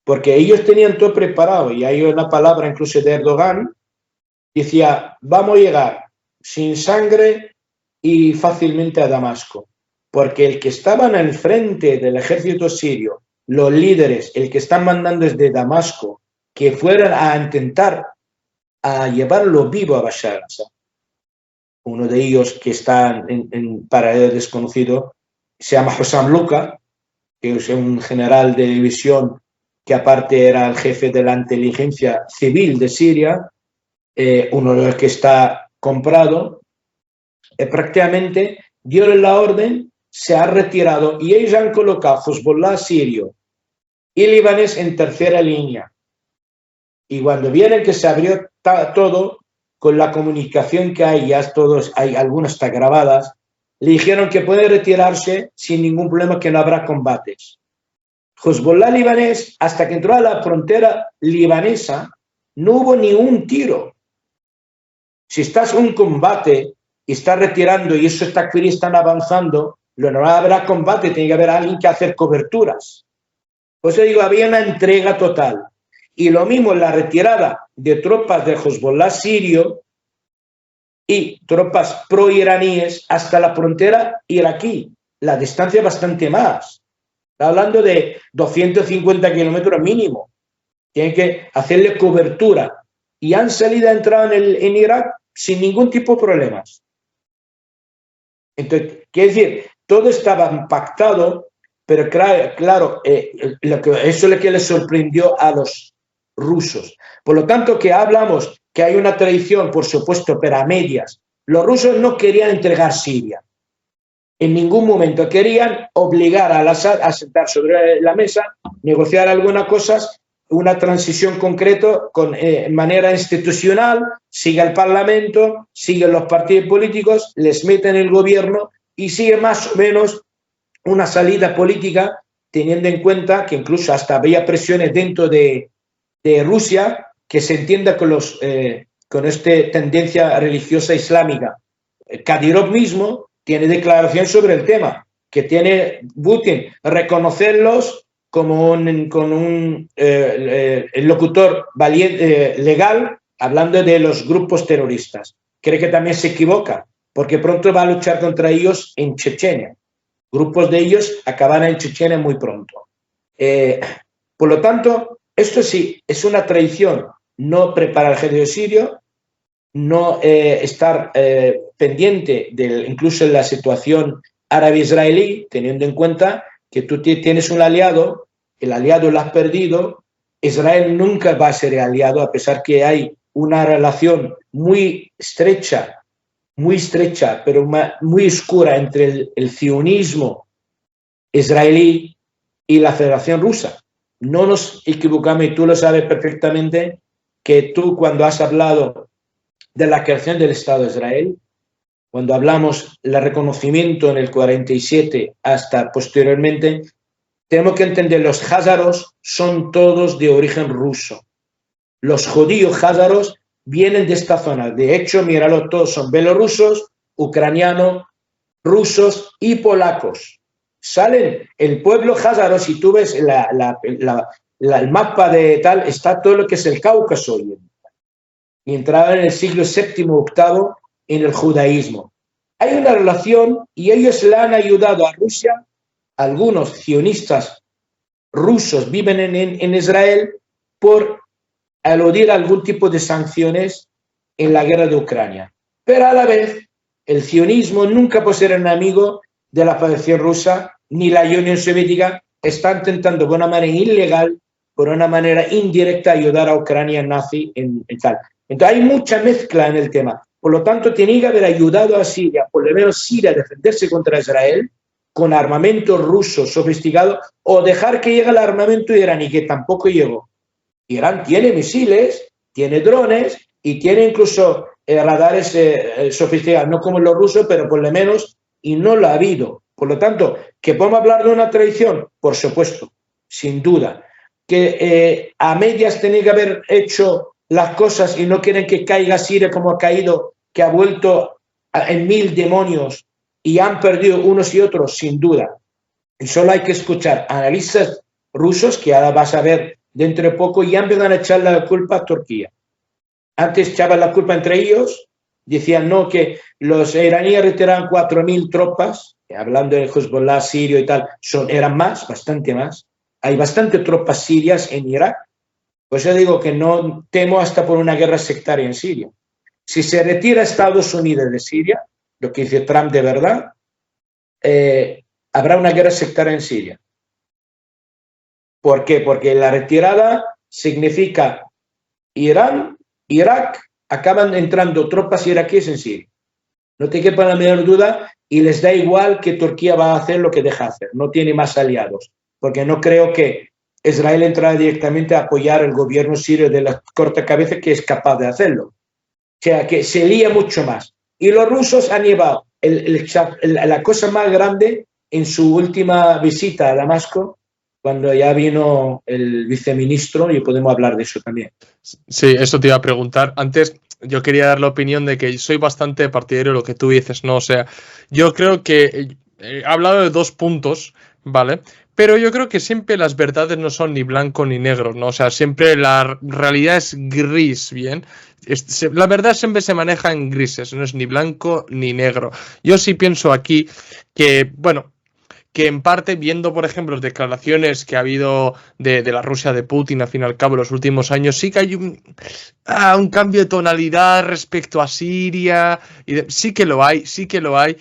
porque ellos tenían todo preparado, y hay una palabra incluso de Erdogan, decía, vamos a llegar sin sangre y fácilmente a Damasco, porque el que estaban al frente del ejército sirio, los líderes, el que están mandando desde Damasco, que fueran a intentar a llevarlo vivo a Bashar al-Assad. Uno de ellos que está en paradero desconocido se llama Hossam Luka, que es un general de división que aparte era el jefe de la inteligencia civil de Siria, uno de los que está comprado, prácticamente dio la orden, se ha retirado y ellos han colocado Hezbollah sirio y libanés en tercera línea. Y cuando vieron que se abrió todo, con la comunicación que hay, ya todos, hay algunas está grabadas, le dijeron que puede retirarse sin ningún problema, que no habrá combates. Hezbollah libanés, hasta que entró a la frontera libanesa, no hubo ni un tiro. Si estás en un combate y estás retirando y esos takfirí están avanzando, no habrá combate, tiene que haber alguien que hacer coberturas. Por eso digo, había una entrega total. Y lo mismo en la retirada de tropas del Hezbollah sirio y tropas pro-iraníes hasta la frontera iraquí. La distancia es bastante más. Está hablando de 250 kilómetros mínimo. Tienen que hacerle cobertura. Y han salido a entrar en Irak sin ningún tipo de problemas. Entonces, quiere decir, todo estaba pactado, pero claro, eso es lo que les sorprendió a los rusos. Por lo tanto, que hablamos que hay una tradición, por supuesto, pero a medias. Los rusos no querían entregar Siria. En ningún momento querían obligar a Al-Assad a sentar sobre la mesa, negociar algunas cosas, una transición concreta con manera institucional, sigue el Parlamento, siguen los partidos políticos, les meten el gobierno y sigue más o menos una salida política, teniendo en cuenta que incluso hasta había presiones dentro de Rusia que se entienda con esta tendencia religiosa islámica. Kadyrov mismo tiene declaración sobre el tema, que tiene Putin reconocerlos como un locutor legal hablando de los grupos terroristas. Cree que también se equivoca, porque pronto va a luchar contra ellos en Chechenia. Grupos de ellos acabarán en Chechenia muy pronto. Por lo tanto, esto sí, es una traición no preparar el ejército sirio, no estar pendiente incluso de la situación árabe-israelí, teniendo en cuenta que tú tienes un aliado, el aliado lo has perdido, Israel nunca va a ser aliado, a pesar que hay una relación muy estrecha, pero muy oscura entre el sionismo israelí y la Federación Rusa. No nos equivocamos, y tú lo sabes perfectamente, que tú cuando has hablado de la creación del Estado de Israel, cuando hablamos del reconocimiento en el 47 hasta posteriormente, tenemos que entender los házaros son todos de origen ruso. Los judíos házaros vienen de esta zona. De hecho, míralo, todos son bielorrusos, ucranianos, rusos y polacos. Salen el pueblo házaro, si tú ves el mapa de tal, está todo lo que es el Cáucaso hoy. Y entraba en el siglo VII, VIII en el judaísmo. Hay una relación y ellos le han ayudado a Rusia. Algunos sionistas rusos viven en Israel por aludir a algún tipo de sanciones en la guerra de Ucrania. Pero a la vez, el sionismo nunca puede ser enemigo de la Federación Rusa ni la Unión Soviética. Está intentando de una manera ilegal, por una manera indirecta, ayudar a Ucrania nazi en tal. Entonces hay mucha mezcla en el tema. Por lo tanto, tiene que haber ayudado a Siria, por lo menos Siria, a defenderse contra Israel con armamento ruso sofisticado, o dejar que llegue el armamento iraní, que tampoco llegó. Irán tiene misiles, tiene drones y tiene incluso radares sofisticados, no como los rusos, pero por lo menos, y no lo ha habido. Por lo tanto, ¿que podemos hablar de una traición? Por supuesto, sin duda. Que a medias tienen que haber hecho las cosas y no quieren que caiga Siria como ha caído, que ha vuelto en 1000 demonios y han perdido unos y otros, sin duda. Y solo hay que escuchar analistas rusos, que ahora vas a ver dentro de poco, y empiezan a echar la culpa a Turquía. Antes echaban la culpa entre ellos, decían no, que los iraníes retiraban 4000 tropas, hablando de Hezbollah sirio y tal, eran más, bastante más. Hay bastantes tropas sirias en Irak. Por eso digo que no temo hasta por una guerra sectaria en Siria. Si se retira Estados Unidos de Siria, lo que dice Trump de verdad, habrá una guerra sectaria en Siria. ¿Por qué? Porque la retirada significa Irán, Irak, acaban entrando tropas iraquíes en Siria. No te quepa la menor duda, y les da igual que Turquía va a hacer lo que deja hacer. No tiene más aliados, porque no creo que Israel entrara directamente a apoyar el gobierno sirio de la corta cabeza, que es capaz de hacerlo. O sea, que se lía mucho más. Y los rusos han llevado la cosa más grande en su última visita a Damasco, cuando ya vino el viceministro, y podemos hablar de eso también. Sí, eso te iba a preguntar. Antes yo quería dar la opinión de que soy bastante partidario de lo que tú dices, ¿no? O sea, yo creo que he hablado de 2 puntos, ¿vale? Pero yo creo que siempre las verdades no son ni blanco ni negro, ¿no? O sea, siempre la realidad es gris, ¿bien? La verdad siempre se maneja en grises, no es ni blanco ni negro. Yo sí pienso aquí que, bueno, que en parte, viendo, por ejemplo, las declaraciones que ha habido de la Rusia de Putin, al fin y al cabo, en los últimos años, sí que hay un cambio de tonalidad respecto a Siria, sí que lo hay, sí que lo hay.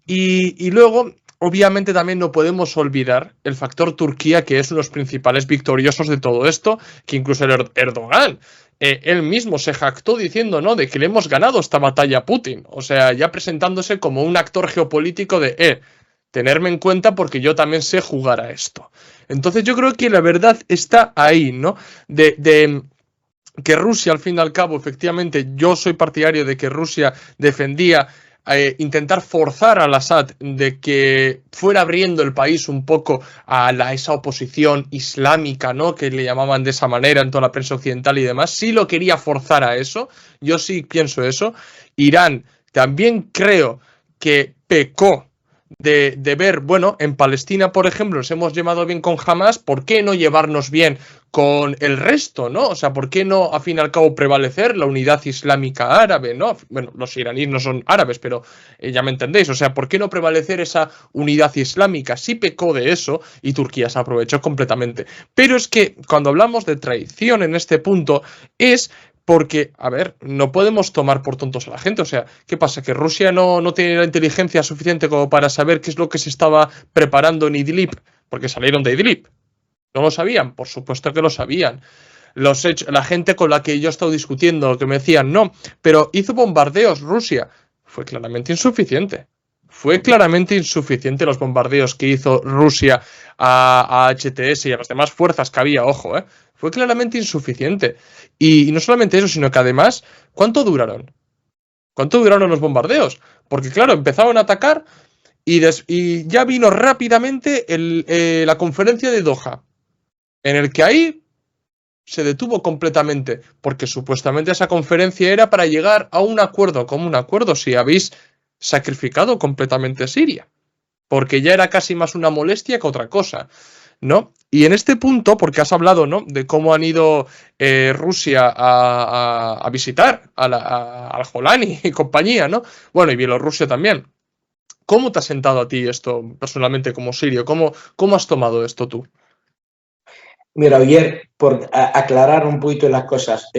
Y luego, obviamente, también no podemos olvidar el factor Turquía, que es uno de los principales victoriosos de todo esto, que incluso el Erdogan. Él mismo se jactó diciendo, ¿no?, de que le hemos ganado esta batalla a Putin. O sea, ya presentándose como un actor geopolítico de, tenerme en cuenta porque yo también sé jugar a esto. Entonces yo creo que la verdad está ahí, ¿no? De que Rusia, al fin y al cabo, efectivamente, yo soy partidario de que Rusia defendía intentar forzar al Assad de que fuera abriendo el país un poco a esa oposición islámica, ¿no? Que le llamaban de esa manera en toda la prensa occidental y demás. Sí lo quería forzar a eso, yo sí pienso eso. Irán también creo que pecó de ver, bueno, en Palestina, por ejemplo, nos hemos llevado bien con Hamas, ¿por qué no llevarnos bien con el resto, ¿no? O sea, ¿por qué no, a fin y al cabo, prevalecer la unidad islámica árabe, ¿no? Bueno, los iraníes no son árabes, pero ya me entendéis, o sea, ¿por qué no prevalecer esa unidad islámica? Sí pecó de eso y Turquía se aprovechó completamente. Pero es que cuando hablamos de traición en este punto es porque, a ver, no podemos tomar por tontos a la gente. O sea, ¿qué pasa? ¿Que Rusia no tiene la inteligencia suficiente como para saber qué es lo que se estaba preparando en Idlib? Porque salieron de Idlib. ¿No lo sabían? Por supuesto que lo sabían. La gente con la que yo he estado discutiendo, que me decían, no, pero hizo bombardeos Rusia. Fue claramente insuficiente. Fue claramente insuficiente los bombardeos que hizo Rusia a HTS y a las demás fuerzas que había, ojo, fue claramente insuficiente. Y no solamente eso, sino que además, ¿cuánto duraron? ¿Cuánto duraron los bombardeos? Porque claro, empezaron a atacar y ya vino rápidamente la conferencia de Doha, en el que ahí se detuvo completamente, porque supuestamente esa conferencia era para llegar a un acuerdo, como un acuerdo si habéis sacrificado completamente Siria, porque ya era casi más una molestia que otra cosa, ¿no? Y en este punto, porque has hablado, ¿no?, de cómo han ido Rusia a visitar al Jolani y compañía, ¿no? Bueno, y Bielorrusia también. ¿Cómo te ha sentado a ti esto personalmente como sirio? ¿Cómo has tomado esto tú? Mira, ayer, por aclarar un poquito las cosas,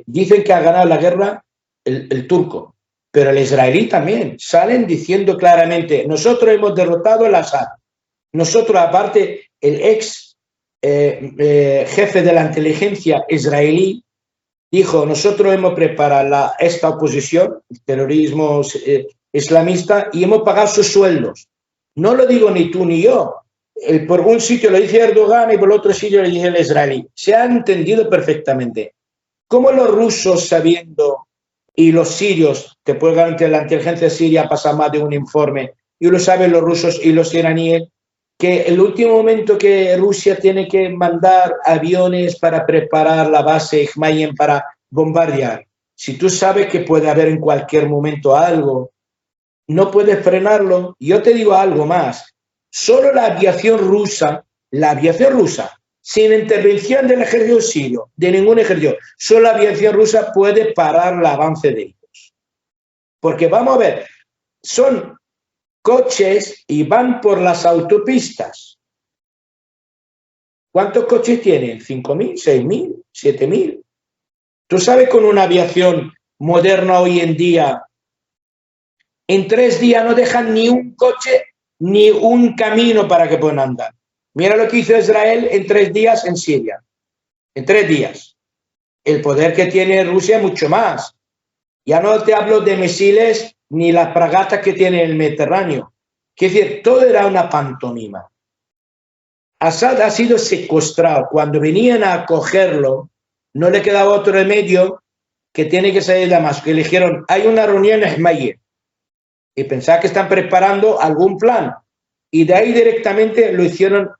dicen que ha ganado la guerra el turco, pero el israelí también. Salen diciendo claramente, nosotros hemos derrotado al Assad. Nosotros, aparte, el ex jefe de la inteligencia israelí dijo, nosotros hemos preparado esta oposición, el terrorismo islamista, y hemos pagado sus sueldos. No lo digo ni tú ni yo. Por un sitio lo dice Erdogan y por otro sitio lo dice el israelí. Se ha entendido perfectamente. ¿Cómo los rusos, sabiendo, y los sirios, te puedo garantizar, la inteligencia siria pasa más de un informe, y lo saben los rusos y los iraníes, que el último momento que Rusia tiene que mandar aviones para preparar la base Hmayen para bombardear, si tú sabes que puede haber en cualquier momento algo, no puedes frenarlo. Yo te digo algo más. Solo la aviación rusa, sin intervención del ejército sirio, de ningún ejército, solo la aviación rusa puede parar el avance de ellos. Porque vamos a ver, son coches y van por las autopistas. ¿Cuántos coches tienen? ¿5.000, 6.000, 7.000? Tú sabes, con una aviación moderna hoy en día, en 3 días no dejan ni un coche ni un camino para que puedan andar. Mira lo que hizo Israel en 3 días en Siria. En 3 días. El poder que tiene Rusia es mucho más. Ya no te hablo de misiles ni las fragatas que tiene el Mediterráneo. Es decir, todo era una pantomima. Assad ha sido secuestrado. Cuando venían a cogerlo, no le quedaba otro remedio que tiene que salir de Damasco. Y le dijeron, hay una reunión en Hmayen. Y pensaba que están preparando algún plan. Y de ahí directamente lo hicieron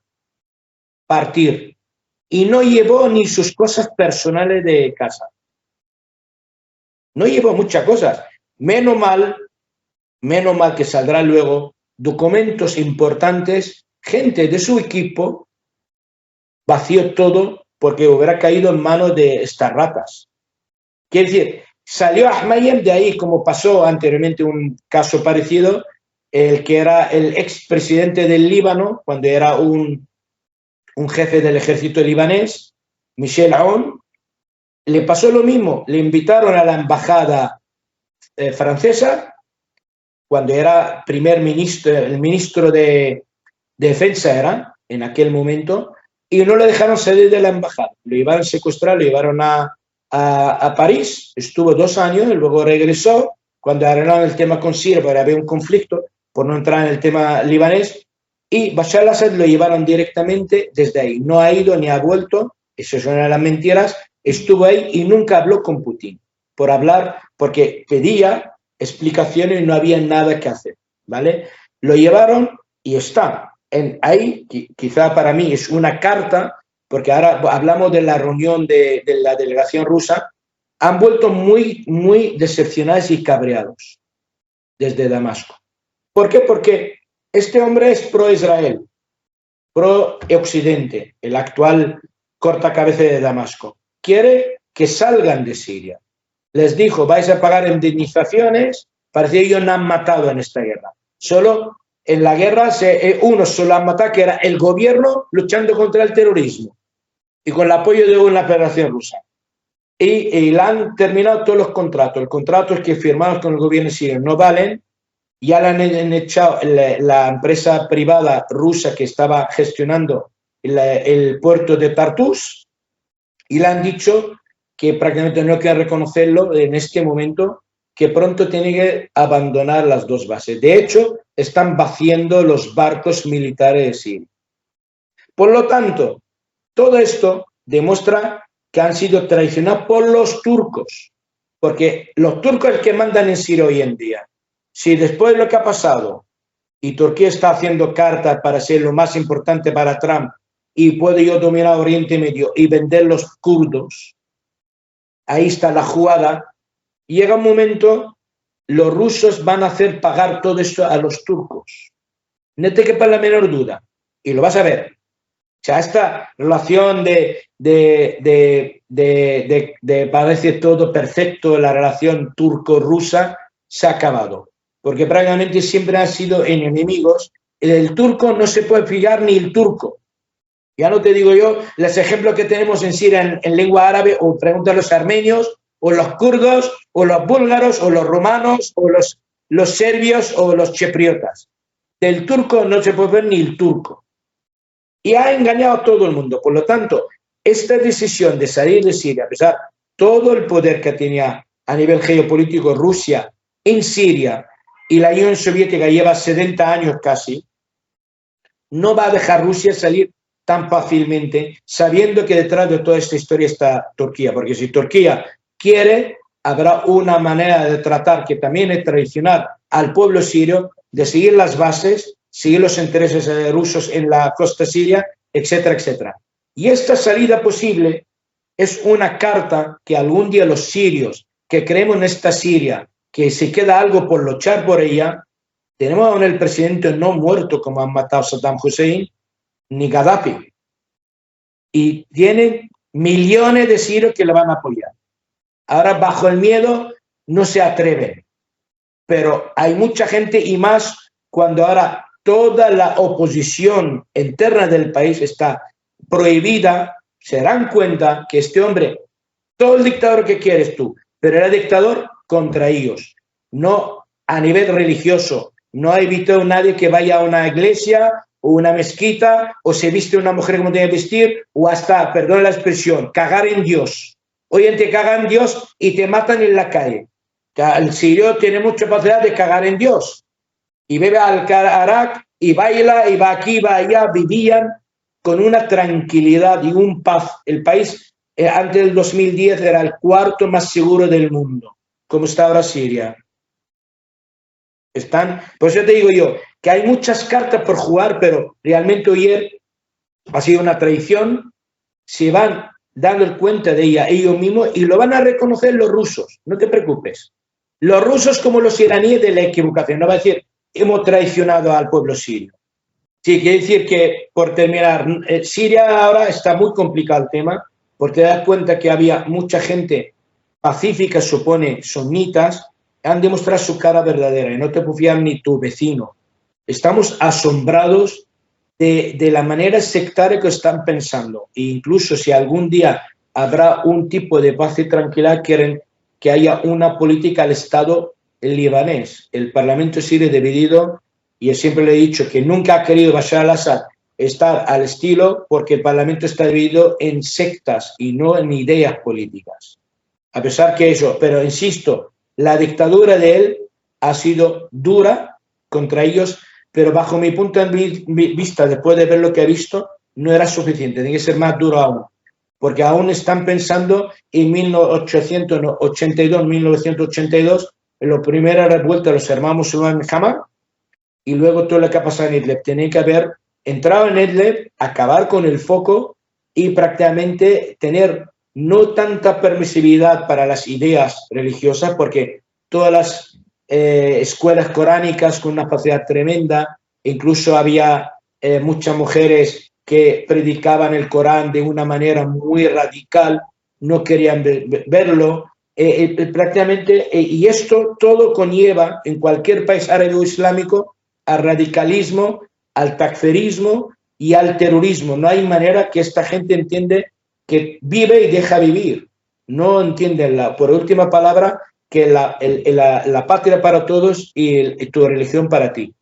partir y no llevó ni sus cosas personales de casa. No llevó muchas cosas. Menos mal que saldrá luego documentos importantes, gente de su equipo vació todo porque hubiera caído en manos de estas ratas. Quiere decir, salió Ahmayem de ahí, como pasó anteriormente un caso parecido, el que era el expresidente del Líbano, cuando era un jefe del ejército libanés, Michel Aoun, le pasó lo mismo, le invitaron a la embajada francesa, cuando era el ministro de defensa era, en aquel momento, y no le dejaron salir de la embajada. Lo iban a secuestrar, lo llevaron a París, estuvo 2 años, y luego regresó, cuando arreglaron el tema con Siria, porque había un conflicto, por no entrar en el tema libanés, y Bashar al-Assad lo llevaron directamente desde ahí. No ha ido ni ha vuelto, eso son las mentiras, estuvo ahí y nunca habló con Putin, porque pedía explicaciones y no había nada que hacer, ¿vale? Lo llevaron y está ahí, quizá para mí es una carta, porque ahora hablamos de la reunión de la delegación rusa, han vuelto muy, muy decepcionados y cabreados desde Damasco. ¿Por qué? Porque este hombre es pro-Israel, pro-Occidente, el actual cortacabeza de Damasco. Quiere que salgan de Siria. Les dijo, vais a pagar indemnizaciones, parece que ellos no han matado en esta guerra. Solo en la guerra uno solo han matado, que era el gobierno luchando contra el terrorismo y con el apoyo de la Federación Rusa. Y le han terminado todos los contratos. Los contratos que firmamos con el gobierno sirio no valen. Ya le han echado la empresa privada rusa que estaba gestionando el puerto de Tartus y le han dicho que prácticamente no hay que reconocerlo en este momento, que pronto tiene que abandonar las 2 bases. De hecho, están vaciando los barcos militares de Siria. Por lo tanto, todo esto demuestra que han sido traicionados por los turcos, porque los turcos es el que mandan en Siria hoy en día. Si después de lo que ha pasado y Turquía está haciendo cartas para ser lo más importante para Trump y puede yo dominar Oriente Medio y vender los kurdos, ahí está la jugada. Llega un momento, los rusos van a hacer pagar todo esto a los turcos. No te quepa la menor duda. Y lo vas a ver. O sea, esta relación parece todo perfecto, la relación turco-rusa se ha acabado. Porque prácticamente siempre han sido enemigos. El turco no se puede fiar ni el turco. Ya no te digo yo los ejemplos que tenemos en Siria en lengua árabe, o pregunta a los armenios, o los kurdos, o los búlgaros, o los romanos, o los serbios, o los chipriotas. Del turco no se puede ver ni el turco. Y ha engañado a todo el mundo. Por lo tanto, esta decisión de salir de Siria, a pesar de todo el poder que tenía a nivel geopolítico Rusia en Siria, y la Unión Soviética lleva 70 años casi, no va a dejar Rusia salir tan fácilmente, sabiendo que detrás de toda esta historia está Turquía, porque si Turquía quiere, habrá una manera de tratar que también es traicionar al pueblo sirio, de seguir las bases, seguir los intereses rusos en la costa siria, etcétera, etcétera. Y esta salida posible es una carta que algún día los sirios que creemos en esta Siria, que se queda algo por luchar por ella, tenemos aún el presidente no muerto como han matado Saddam Hussein ni Gaddafi, y tienen millones de sirios que le van a apoyar. Ahora bajo el miedo no se atreven, pero hay mucha gente, y más cuando ahora toda la oposición interna del país está prohibida, se darán cuenta que este hombre, todo el dictador que quieres tú, pero era dictador contra ellos, no a nivel religioso. No ha evitado nadie que vaya a una iglesia o una mezquita, o se viste una mujer como tiene que vestir, o hasta, perdón la expresión, cagar en Dios. Hoy en te cagan en Dios y te matan en la calle. El sirio tiene mucha capacidad de cagar en Dios. Y bebe al-Arak y baila y va aquí, va allá. Vivían con una tranquilidad y un paz. El país antes del 2010 era el 4º más seguro del mundo, como está ahora Siria. Por eso te digo yo, que hay muchas cartas por jugar, pero realmente ha sido una traición, se van dando cuenta de ella ellos mismos y lo van a reconocer los rusos, no te preocupes. Los rusos como los iraníes de la equivocación, no va a decir hemos traicionado al pueblo sirio. Sí, quiere decir que, por terminar, Siria ahora está muy complicado el tema, porque te das cuenta que había mucha gente pacífica, supone, sunitas, han demostrado su cara verdadera y no te puedo fiar ni tu vecino. Estamos asombrados de la manera sectaria que están pensando. E incluso si algún día habrá un tipo de paz y tranquilidad, quieren que haya una política al Estado libanés. El Parlamento sirio dividido, y yo siempre le he dicho que nunca ha querido Bashar al-Assad estar al estilo porque el Parlamento está dividido en sectas y no en ideas políticas. A pesar que eso, pero insisto, la dictadura de él ha sido dura contra ellos, pero bajo mi punto de vista, después de ver lo que he visto, no era suficiente, tiene que ser más duro aún, porque aún están pensando en 1882, 1982, en la primera revuelta de los hermanos musulmanes Hamas, y luego todo lo que ha pasado en Idlib. Tenía que haber entrado en Idlib, acabar con el foco y prácticamente tener no tanta permisividad para las ideas religiosas, porque todas las escuelas coránicas con una facilidad tremenda, incluso había muchas mujeres que predicaban el Corán de una manera muy radical, no querían verlo, prácticamente, y esto todo conlleva en cualquier país árabe o islámico al radicalismo, al takfirismo y al terrorismo. No hay manera que esta gente entiende que vive y deja vivir. No entienden, por última palabra, que la patria para todos y tu religión para ti.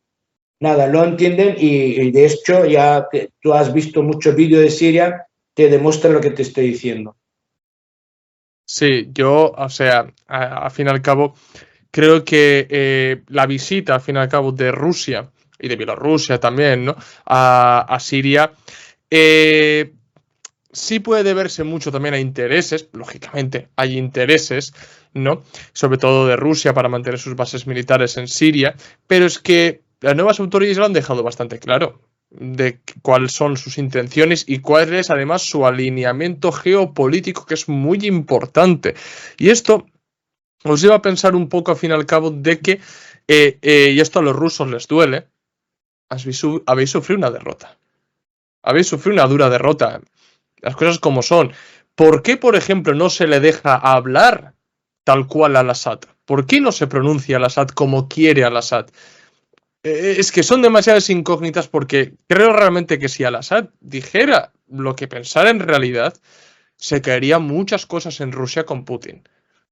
Nada, lo entienden y de hecho ya tú has visto muchos vídeos de Siria, te demuestra lo que te estoy diciendo. Sí, yo, o sea, a fin y al cabo, creo que la visita, al fin y al cabo, de Rusia y de Bielorrusia también, ¿no? A Siria, sí puede deberse mucho también a intereses, lógicamente hay intereses, ¿no? Sobre todo de Rusia para mantener sus bases militares en Siria, pero es que las nuevas autoridades lo han dejado bastante claro de cuáles son sus intenciones y cuál es además su alineamiento geopolítico, que es muy importante. Y esto os lleva a pensar un poco, al fin y al cabo, de que, y esto a los rusos les duele, habéis sufrido una derrota. Habéis sufrido una dura derrota. Las cosas como son. ¿Por qué, por ejemplo, no se le deja hablar tal cual al Assad? ¿Por qué no se pronuncia al Assad como quiere al Assad? Es que son demasiadas incógnitas, porque creo realmente que si al Assad dijera lo que pensara en realidad, se caerían muchas cosas en Rusia con Putin.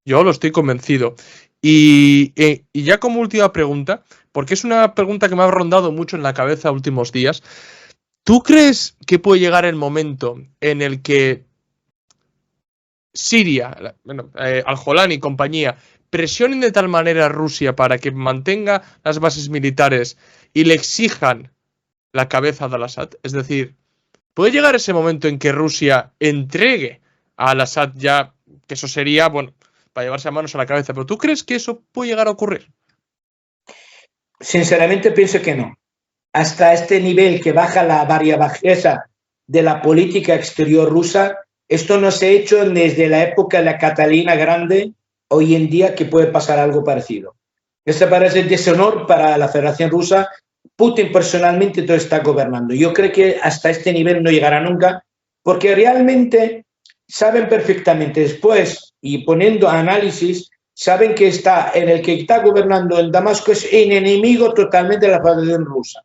Yo lo estoy convencido. Y ya como última pregunta, porque es una pregunta que me ha rondado mucho en la cabeza últimos días, ¿tú crees que puede llegar el momento en el que Siria, bueno, Al-Jolani y compañía, presionen de tal manera a Rusia para que mantenga las bases militares y le exijan la cabeza de al-Assad? Es decir, ¿puede llegar ese momento en que Rusia entregue a al-Assad ya, que eso sería, bueno, para llevarse a manos a la cabeza? ¿Pero tú crees que eso puede llegar a ocurrir? Sinceramente pienso que no. Hasta este nivel que baja la variabajeza de la política exterior rusa, esto no se ha hecho desde la época de la Catalina Grande, hoy en día que puede pasar algo parecido. Esto parece deshonor para la Federación Rusa. Putin personalmente todo está gobernando. Yo creo que hasta este nivel no llegará nunca, porque realmente saben perfectamente después, y poniendo análisis, saben que el que está gobernando en Damasco es un enemigo totalmente de la Federación Rusa.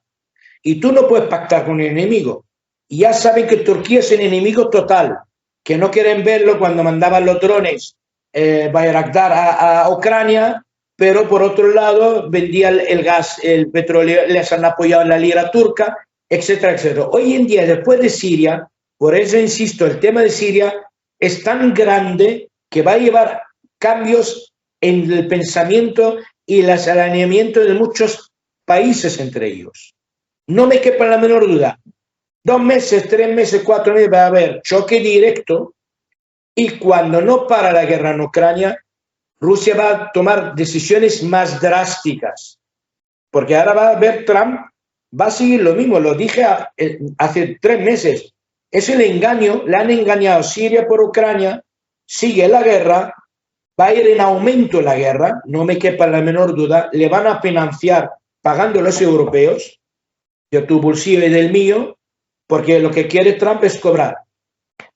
Y tú no puedes pactar con el enemigo. Y ya saben que Turquía es un enemigo total, que no quieren verlo cuando mandaban los drones Bayraktar a Ucrania, pero por otro lado vendía el gas, el petróleo, les han apoyado en la lira turca, etcétera, etcétera. Hoy en día, después de Siria, por eso insisto, el tema de Siria es tan grande que va a llevar cambios en el pensamiento y el alineamiento de muchos países entre ellos. No me quepa la menor duda. 2 meses, 3 meses, 4 meses va a haber choque directo, y cuando no para la guerra en Ucrania, Rusia va a tomar decisiones más drásticas. Porque ahora va a ver Trump, va a seguir lo mismo. Lo dije hace 3 meses. Es el engaño, le han engañado Siria por Ucrania, sigue la guerra, va a ir en aumento la guerra, no me quepa la menor duda, le van a financiar pagando los europeos, de tu bolsillo y del mío, porque lo que quiere Trump es cobrar.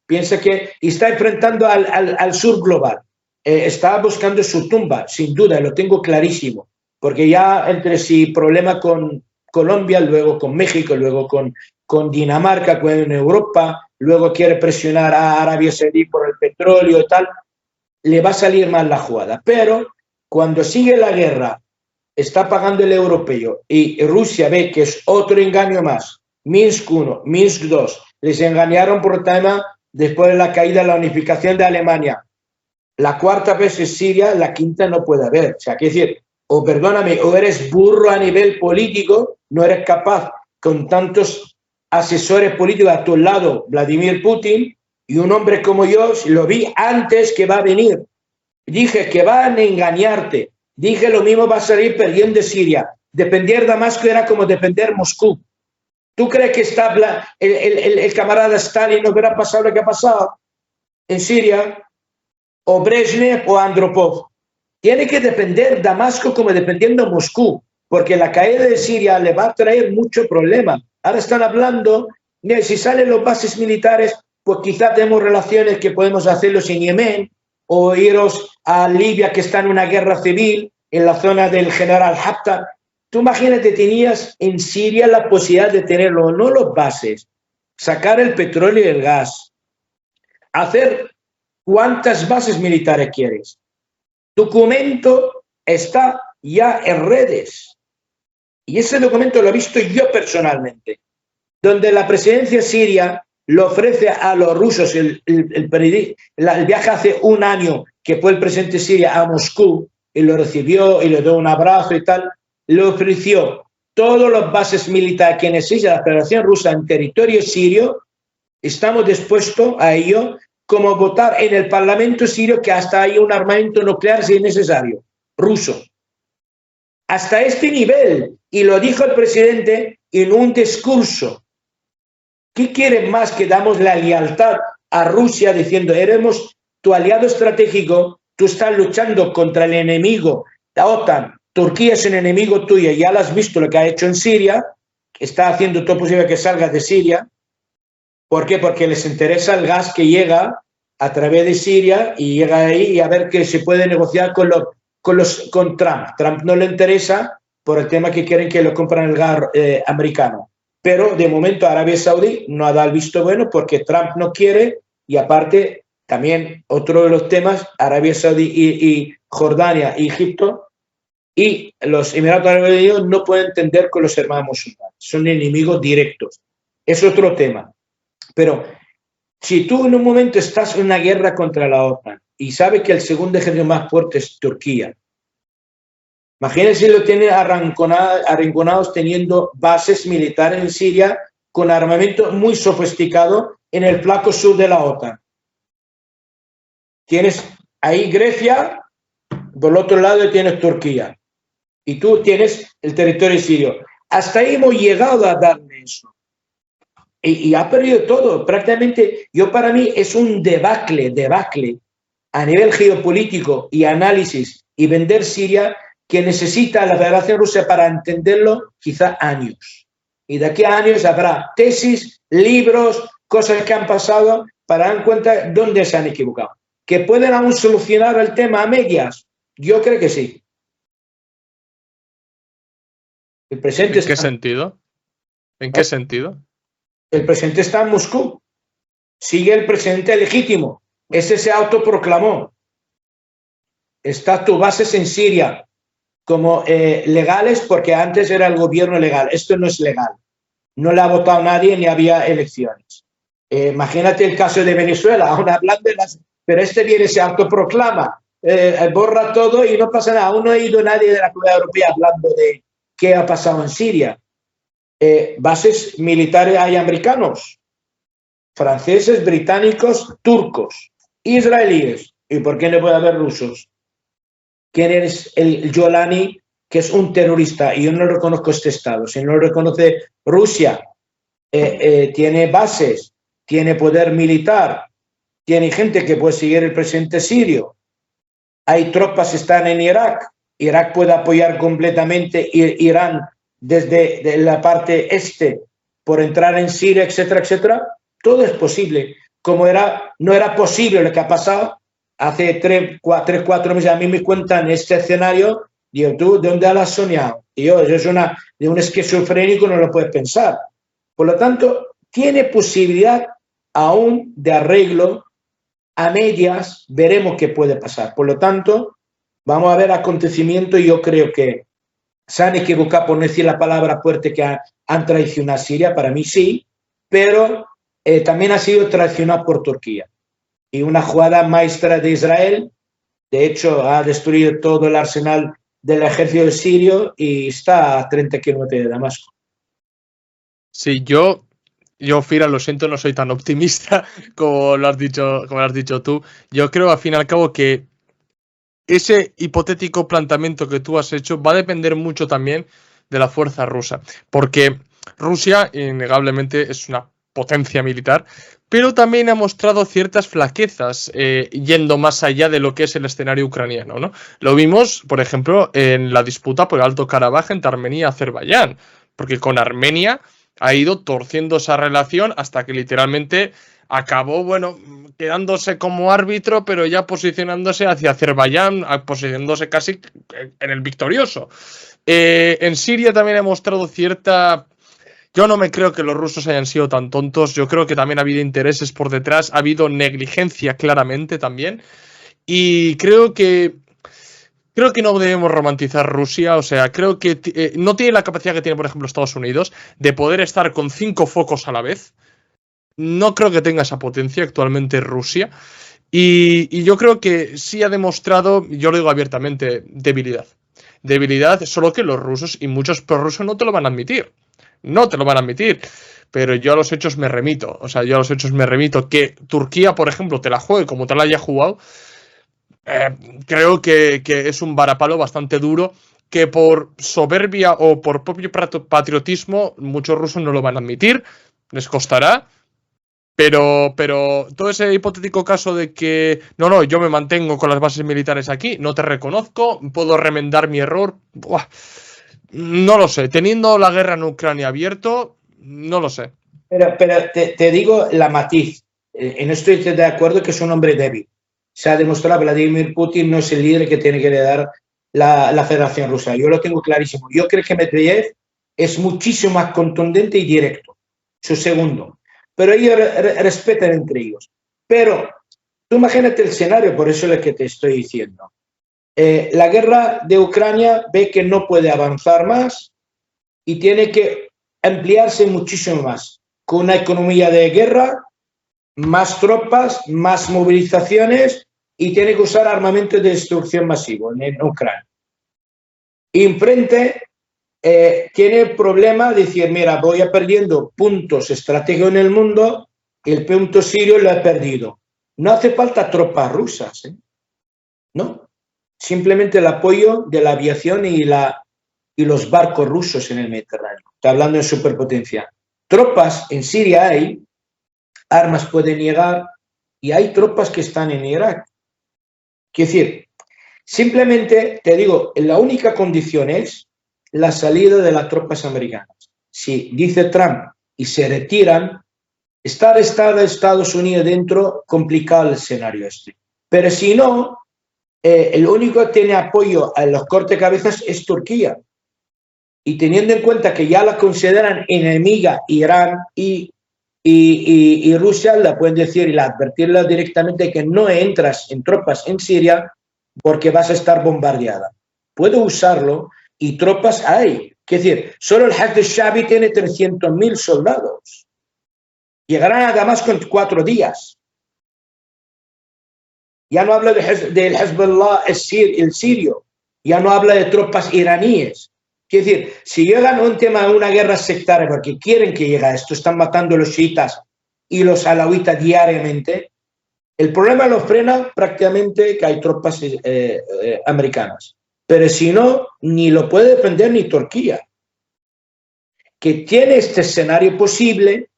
Piensa que está enfrentando al sur global, está buscando su tumba, sin duda, lo tengo clarísimo, porque ya entre sí problema con Colombia, luego con México, luego con Dinamarca, con Europa, luego quiere presionar a Arabia Saudí por el petróleo y tal, le va a salir mal la jugada. Pero cuando sigue la guerra, está pagando el europeo y Rusia ve que es otro engaño más, Minsk 1, Minsk 2, les engañaron por tema después de la caída de la unificación de Alemania. La cuarta vez es Siria, la quinta no puede haber. O sea, que decir, o perdóname, o eres burro a nivel político, no eres capaz con tantos asesores políticos a tu lado, Vladimir Putin, y un hombre como yo, lo vi antes que va a venir. Dije que van a engañarte. Dije lo mismo va a salir perdiendo de Siria. Depender Damasco era como depender Moscú. ¿Tú crees que está el camarada Stalin no hubiera pasado lo que ha pasado en Siria? O Brezhnev o Andropov. Tiene que depender Damasco como dependiendo Moscú, porque la caída de Siria le va a traer mucho problema. Ahora están hablando, mira, si salen los bases militares, pues quizás tenemos relaciones que podemos hacerlos en Yemen o iros a Libia, que está en una guerra civil, en la zona del general Haftar. Tú imagínate, tenías en Siria la posibilidad de tenerlo, no los bases, sacar el petróleo y el gas, hacer cuántas bases militares quieres. Documento está ya en redes. Y ese documento lo he visto yo personalmente, donde la presidencia siria le ofrece a los rusos el viaje hace un año que fue el presidente siria a Moscú y lo recibió y le dio un abrazo y tal, le ofreció todos los bases militares que necesita la Federación Rusa en territorio sirio, estamos dispuestos a ello, como votar en el Parlamento sirio que hasta hay un armamento nuclear si es necesario, ruso. Hasta este nivel, y lo dijo el presidente en un discurso. ¿Qué quieren más que damos la lealtad a Rusia diciendo, éramos tu aliado estratégico, tú estás luchando contra el enemigo, la OTAN, Turquía es un enemigo tuyo, ya lo has visto lo que ha hecho en Siria, está haciendo todo posible que salgas de Siria. ¿Por qué? Porque les interesa el gas que llega a través de Siria y llega ahí y a ver qué se puede negociar con Trump. Trump no le interesa por el tema que quieren que lo compren el gas americano. Pero de momento Arabia Saudí no ha dado el visto bueno porque Trump no quiere y aparte también otro de los temas, Arabia Saudí y Jordania y Egipto y los Emiratos Árabes Unidos no pueden entender con los hermanos musulmanes. Son enemigos directos. Es otro tema. Pero si tú en un momento estás en una guerra contra la OTAN y sabes que el segundo ejército más fuerte es Turquía, imagínense si lo tienen arrinconados teniendo bases militares en Siria con armamento muy sofisticado en el flanco sur de la OTAN. Tienes ahí Grecia, por el otro lado tienes Turquía y tú tienes el territorio sirio. Hasta ahí hemos llegado a darle eso. Y ha perdido todo. Prácticamente, para mí es un debacle a nivel geopolítico y análisis y vender Siria que necesita la Federación Rusa para entenderlo quizá años. Y de aquí a años habrá tesis, libros, cosas que han pasado para dar cuenta dónde se han equivocado. ¿Que pueden aún solucionar el tema a medias? Yo creo que sí. ¿En qué sentido? ¿En qué sentido? El presidente está en Moscú. Sigue el presidente legítimo. Ese se autoproclamó. Está tus bases en Siria como legales porque antes era el gobierno legal. Esto no es legal. No le ha votado nadie ni había elecciones. Imagínate el caso de Venezuela, aún hablando de pero este viene, se autoproclama, borra todo y no pasa nada. Aún no ha ido nadie de la Comunidad Europea hablando de qué ha pasado en Siria. Bases militares hay americanos, franceses, británicos, turcos, israelíes. ¿Y por qué no puede haber rusos? ¿Quién es el Yolani, que es un terrorista? Y yo no reconozco este Estado. Si no lo reconoce Rusia, tiene bases tiene poder militar, tiene gente que puede seguir el presidente sirio, hay tropas que están en Irak, Irak puede apoyar completamente Irán desde la parte este por entrar en Siria, etcétera, etcétera. Todo es posible. Como no era posible lo que ha pasado hace 3, 4 meses. A mí me cuentan este escenario, digo, ¿tú de dónde lo has soñado? Y yo, de un esquizofrénico no lo puedes pensar. Por lo tanto, tiene posibilidad aún de arreglo a medias, veremos qué puede pasar. Por lo tanto, vamos a ver acontecimientos y yo creo que se han equivocado por no decir la palabra fuerte que han traicionado a Siria, para mí sí, pero también ha sido traicionado por Turquía. Y una jugada maestra de Israel, de hecho, ha destruido todo el arsenal del ejército sirio y está a 30 kilómetros de Damasco. Sí, yo, Fira, lo siento, no soy tan optimista como lo has dicho tú. Yo creo, al fin y al cabo, que ese hipotético planteamiento que tú has hecho va a depender mucho también de la fuerza rusa, porque Rusia innegablemente es una potencia militar, pero también ha mostrado ciertas flaquezas yendo más allá de lo que es el escenario ucraniano, ¿no? Lo vimos, por ejemplo, en la disputa por el Alto Karabaj entre Armenia y Azerbaiyán, porque con Armenia ha ido torciendo esa relación hasta que literalmente acabó, bueno, quedándose como árbitro, pero ya posicionándose hacia Azerbaiyán, posicionándose casi en el victorioso. En Siria también ha mostrado cierta... Yo no me creo que los rusos hayan sido tan tontos, yo creo que también ha habido intereses por detrás, ha habido negligencia claramente también, y creo que no debemos romantizar Rusia, o sea, creo que no tiene la capacidad que tiene, por ejemplo, Estados Unidos de poder estar con 5 focos a la vez. No creo que tenga esa potencia actualmente Rusia. Y yo creo que sí ha demostrado, yo lo digo abiertamente, debilidad. Debilidad, solo que los rusos y muchos prorrusos no te lo van a admitir. No te lo van a admitir. Pero yo a los hechos me remito. O sea, yo a los hechos me remito. Que Turquía, por ejemplo, te la juegue como te la haya jugado. Creo que es un varapalo bastante duro. Que por soberbia o por propio patriotismo, muchos rusos no lo van a admitir. Les costará. Pero todo ese hipotético caso de que no, yo me mantengo con las bases militares aquí, no te reconozco, puedo remendar mi error, ¡buah! No lo sé. Teniendo la guerra en Ucrania abierto, no lo sé. Pero te digo la matiz. En esto estoy de acuerdo que es un hombre débil. Se ha demostrado que Vladimir Putin no es el líder que tiene que heredar la Federación Rusa. Yo lo tengo clarísimo. Yo creo que Medvedev es muchísimo más contundente y directo. Su segundo. Pero ellos respetan entre ellos. Pero tú imagínate el escenario, por eso es lo que te estoy diciendo. La guerra de Ucrania ve que no puede avanzar más y tiene que ampliarse muchísimo más, con una economía de guerra, más tropas, más movilizaciones y tiene que usar armamento de destrucción masivo en Ucrania. Y enfrente tiene el problema de decir, mira, voy a perdiendo puntos estratégicos en el mundo y el punto sirio lo he perdido. No hace falta tropas rusas, ¿no? Simplemente el apoyo de la aviación y los barcos rusos en el Mediterráneo. Está hablando de superpotencia. Tropas en Siria hay, armas pueden llegar y hay tropas que están en Irak. Quiero decir, simplemente te digo, la única condición es la salida de las tropas americanas. Si dice Trump y se retiran, estar Estados Unidos dentro, complicado el escenario este. Pero si no, el único que tiene apoyo a los cortecabezas es Turquía. Y teniendo en cuenta que ya la consideran enemiga Irán y Rusia, la pueden decir y la advertirla directamente que no entras en tropas en Siria porque vas a estar bombardeada. Puede usarlo y tropas hay. Es decir, solo el Hashd al-Shaabi tiene 300.000 soldados. Llegarán a Damasco en 4 días. Ya no habla del Hezbollah, el sirio. Ya no habla de tropas iraníes. Es decir, si llegan a un tema de una guerra sectaria, porque quieren que llegue a esto, están matando a los chiitas y los alawitas diariamente, el problema lo frena prácticamente que hay tropas americanas. Pero si no, ni lo puede defender ni Turquía, que tiene este escenario posible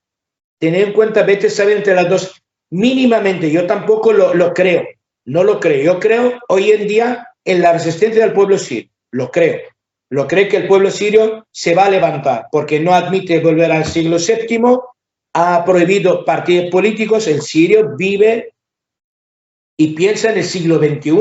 Tened en cuenta, vete a saber entre las dos mínimamente. Yo tampoco lo creo, no lo creo. Yo creo hoy en día en la resistencia del pueblo sirio, lo creo. Lo creo que el pueblo sirio se va a levantar porque no admite volver al siglo VII, ha prohibido partidos políticos, el sirio vive y piensa en el siglo XXI.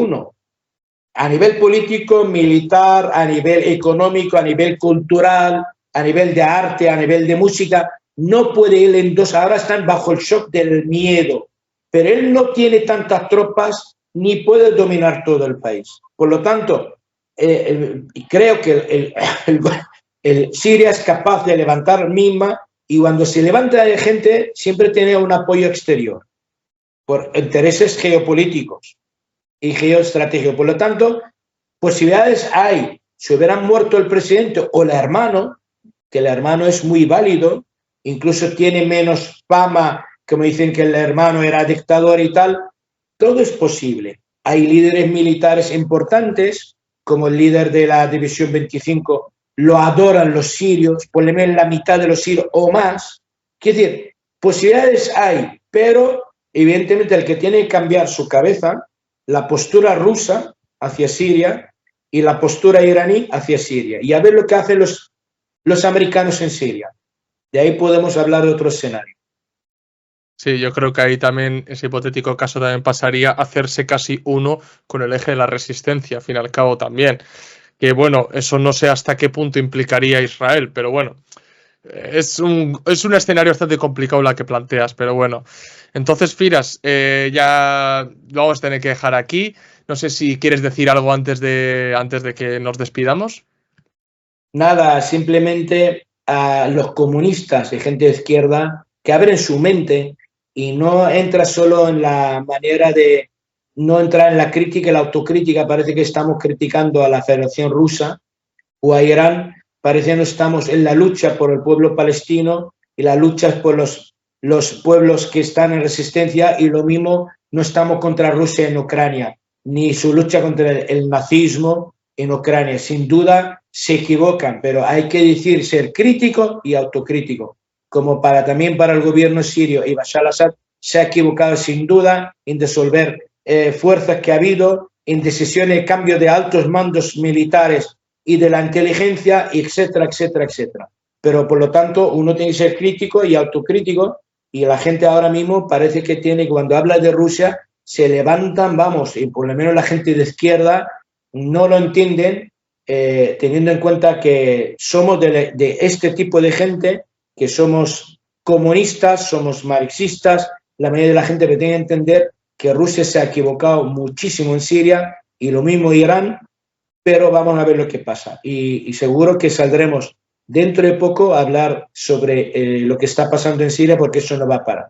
A nivel político, militar, a nivel económico, a nivel cultural, a nivel de arte, a nivel de música, no puede ir en dos. Ahora están bajo el shock del miedo, pero él no tiene tantas tropas ni puede dominar todo el país. Por lo tanto, creo que el Siria es capaz de levantar misma y cuando se levanta de gente siempre tiene un apoyo exterior por intereses geopolíticos y geoestratégicos. Por lo tanto, posibilidades hay. Si hubieran muerto el presidente o el hermano, que el hermano es muy válido, incluso tiene menos fama, como dicen que el hermano era dictador y tal, todo es posible. Hay líderes militares importantes, como el líder de la División 25, lo adoran los sirios, por lo menos la mitad de los sirios o más. Quiere decir, posibilidades hay, pero evidentemente el que tiene que cambiar su cabeza, la postura rusa hacia Siria y la postura iraní hacia Siria. Y a ver lo que hacen los americanos en Siria. De ahí podemos hablar de otro escenario. Sí, yo creo que ahí también, ese hipotético caso también pasaría a hacerse casi uno con el eje de la resistencia, al fin y al cabo también. Que bueno, eso no sé hasta qué punto implicaría a Israel, pero bueno, es un escenario bastante complicado la que planteas, pero bueno. Entonces, Firas, ya lo vamos a tener que dejar aquí. No sé si quieres decir algo antes de que nos despidamos. Nada, simplemente a los comunistas y gente de izquierda que abren su mente y no entra solo en la manera de no entrar en la crítica y la autocrítica. Parece que estamos criticando a la Federación Rusa o a Irán, pareciendo estamos en la lucha por el pueblo palestino y la lucha por los pueblos que están en resistencia, y lo mismo no estamos contra Rusia en Ucrania, ni su lucha contra el nazismo en Ucrania. Sin duda se equivocan, pero hay que decir, ser crítico y autocrítico, como también para el gobierno sirio y Bashar al-Assad se ha equivocado sin duda en disolver fuerzas que ha habido, en decisiones de cambio de altos mandos militares y de la inteligencia, etcétera, etcétera, etcétera. Pero por lo tanto uno tiene que ser crítico y autocrítico, y la gente ahora mismo parece que tiene, cuando habla de Rusia, se levantan, vamos, y por lo menos la gente de izquierda no lo entienden, teniendo en cuenta que somos de este tipo de gente, que somos comunistas, somos marxistas. La mayoría de la gente que tiene que entender que Rusia se ha equivocado muchísimo en Siria y lo mismo Irán, pero vamos a ver lo que pasa. Y seguro que saldremos dentro de poco a hablar sobre lo que está pasando en Siria, porque eso no va a parar.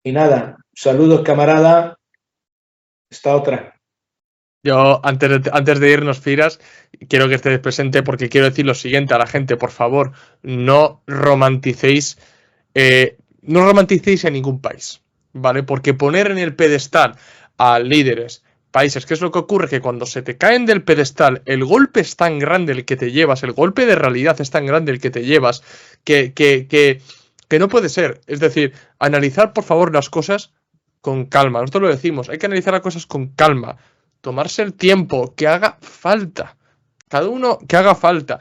Y nada, saludos camarada, esta otra. Yo, antes de irnos, Firas, quiero que estés presente porque quiero decir lo siguiente a la gente, por favor, no romanticéis en ningún país, ¿vale? Porque poner en el pedestal a líderes, países, ¿qué es lo que ocurre? Que cuando se te caen del pedestal, el golpe es tan grande el que te llevas, el golpe de realidad es tan grande el que te llevas, que no puede ser. Es decir, analizar, por favor, las cosas con calma. Nosotros lo decimos, hay que analizar las cosas con calma. Tomarse el tiempo que haga falta. Cada uno que haga falta.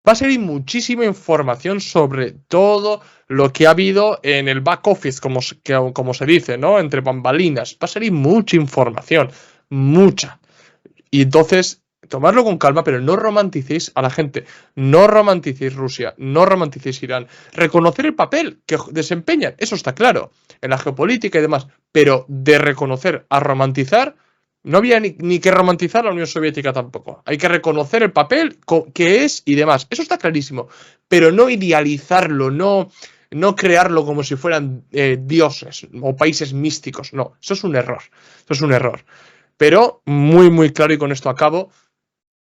Va a salir muchísima información sobre todo lo que ha habido en el back office, como se dice, ¿no? Entre bambalinas. Va a salir mucha información. Mucha. Y entonces, tomarlo con calma, pero no romanticéis a la gente. No romanticéis Rusia. No romanticéis Irán. Reconocer el papel que desempeñan. Eso está claro. En la geopolítica y demás. Pero de reconocer a romantizar, no había ni que romantizar la Unión Soviética tampoco. Hay que reconocer el papel que es y demás. Eso está clarísimo. Pero no idealizarlo, no crearlo como si fueran dioses o países místicos. No, eso es un error. Eso es un error. Pero muy, muy claro, y con esto acabo,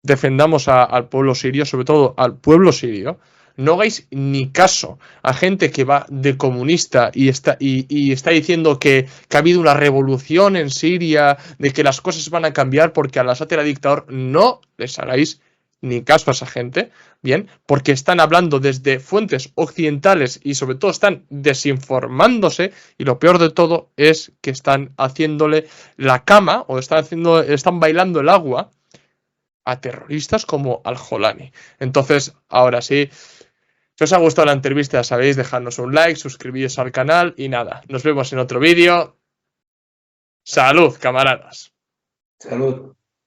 defendamos al pueblo sirio, sobre todo al pueblo sirio. No hagáis ni caso a gente que va de comunista y está diciendo que ha habido una revolución en Siria, de que las cosas van a cambiar porque Al-Assad era dictador. No les hagáis ni caso a esa gente, bien, porque están hablando desde fuentes occidentales y sobre todo están desinformándose, y lo peor de todo es que están haciéndole la cama o están bailando el agua a terroristas como Al-Jolani. Entonces, ahora sí, si os ha gustado la entrevista, ya sabéis, dejadnos un like, suscribiros al canal y nada, nos vemos en otro vídeo. ¡Salud, camaradas! Salud.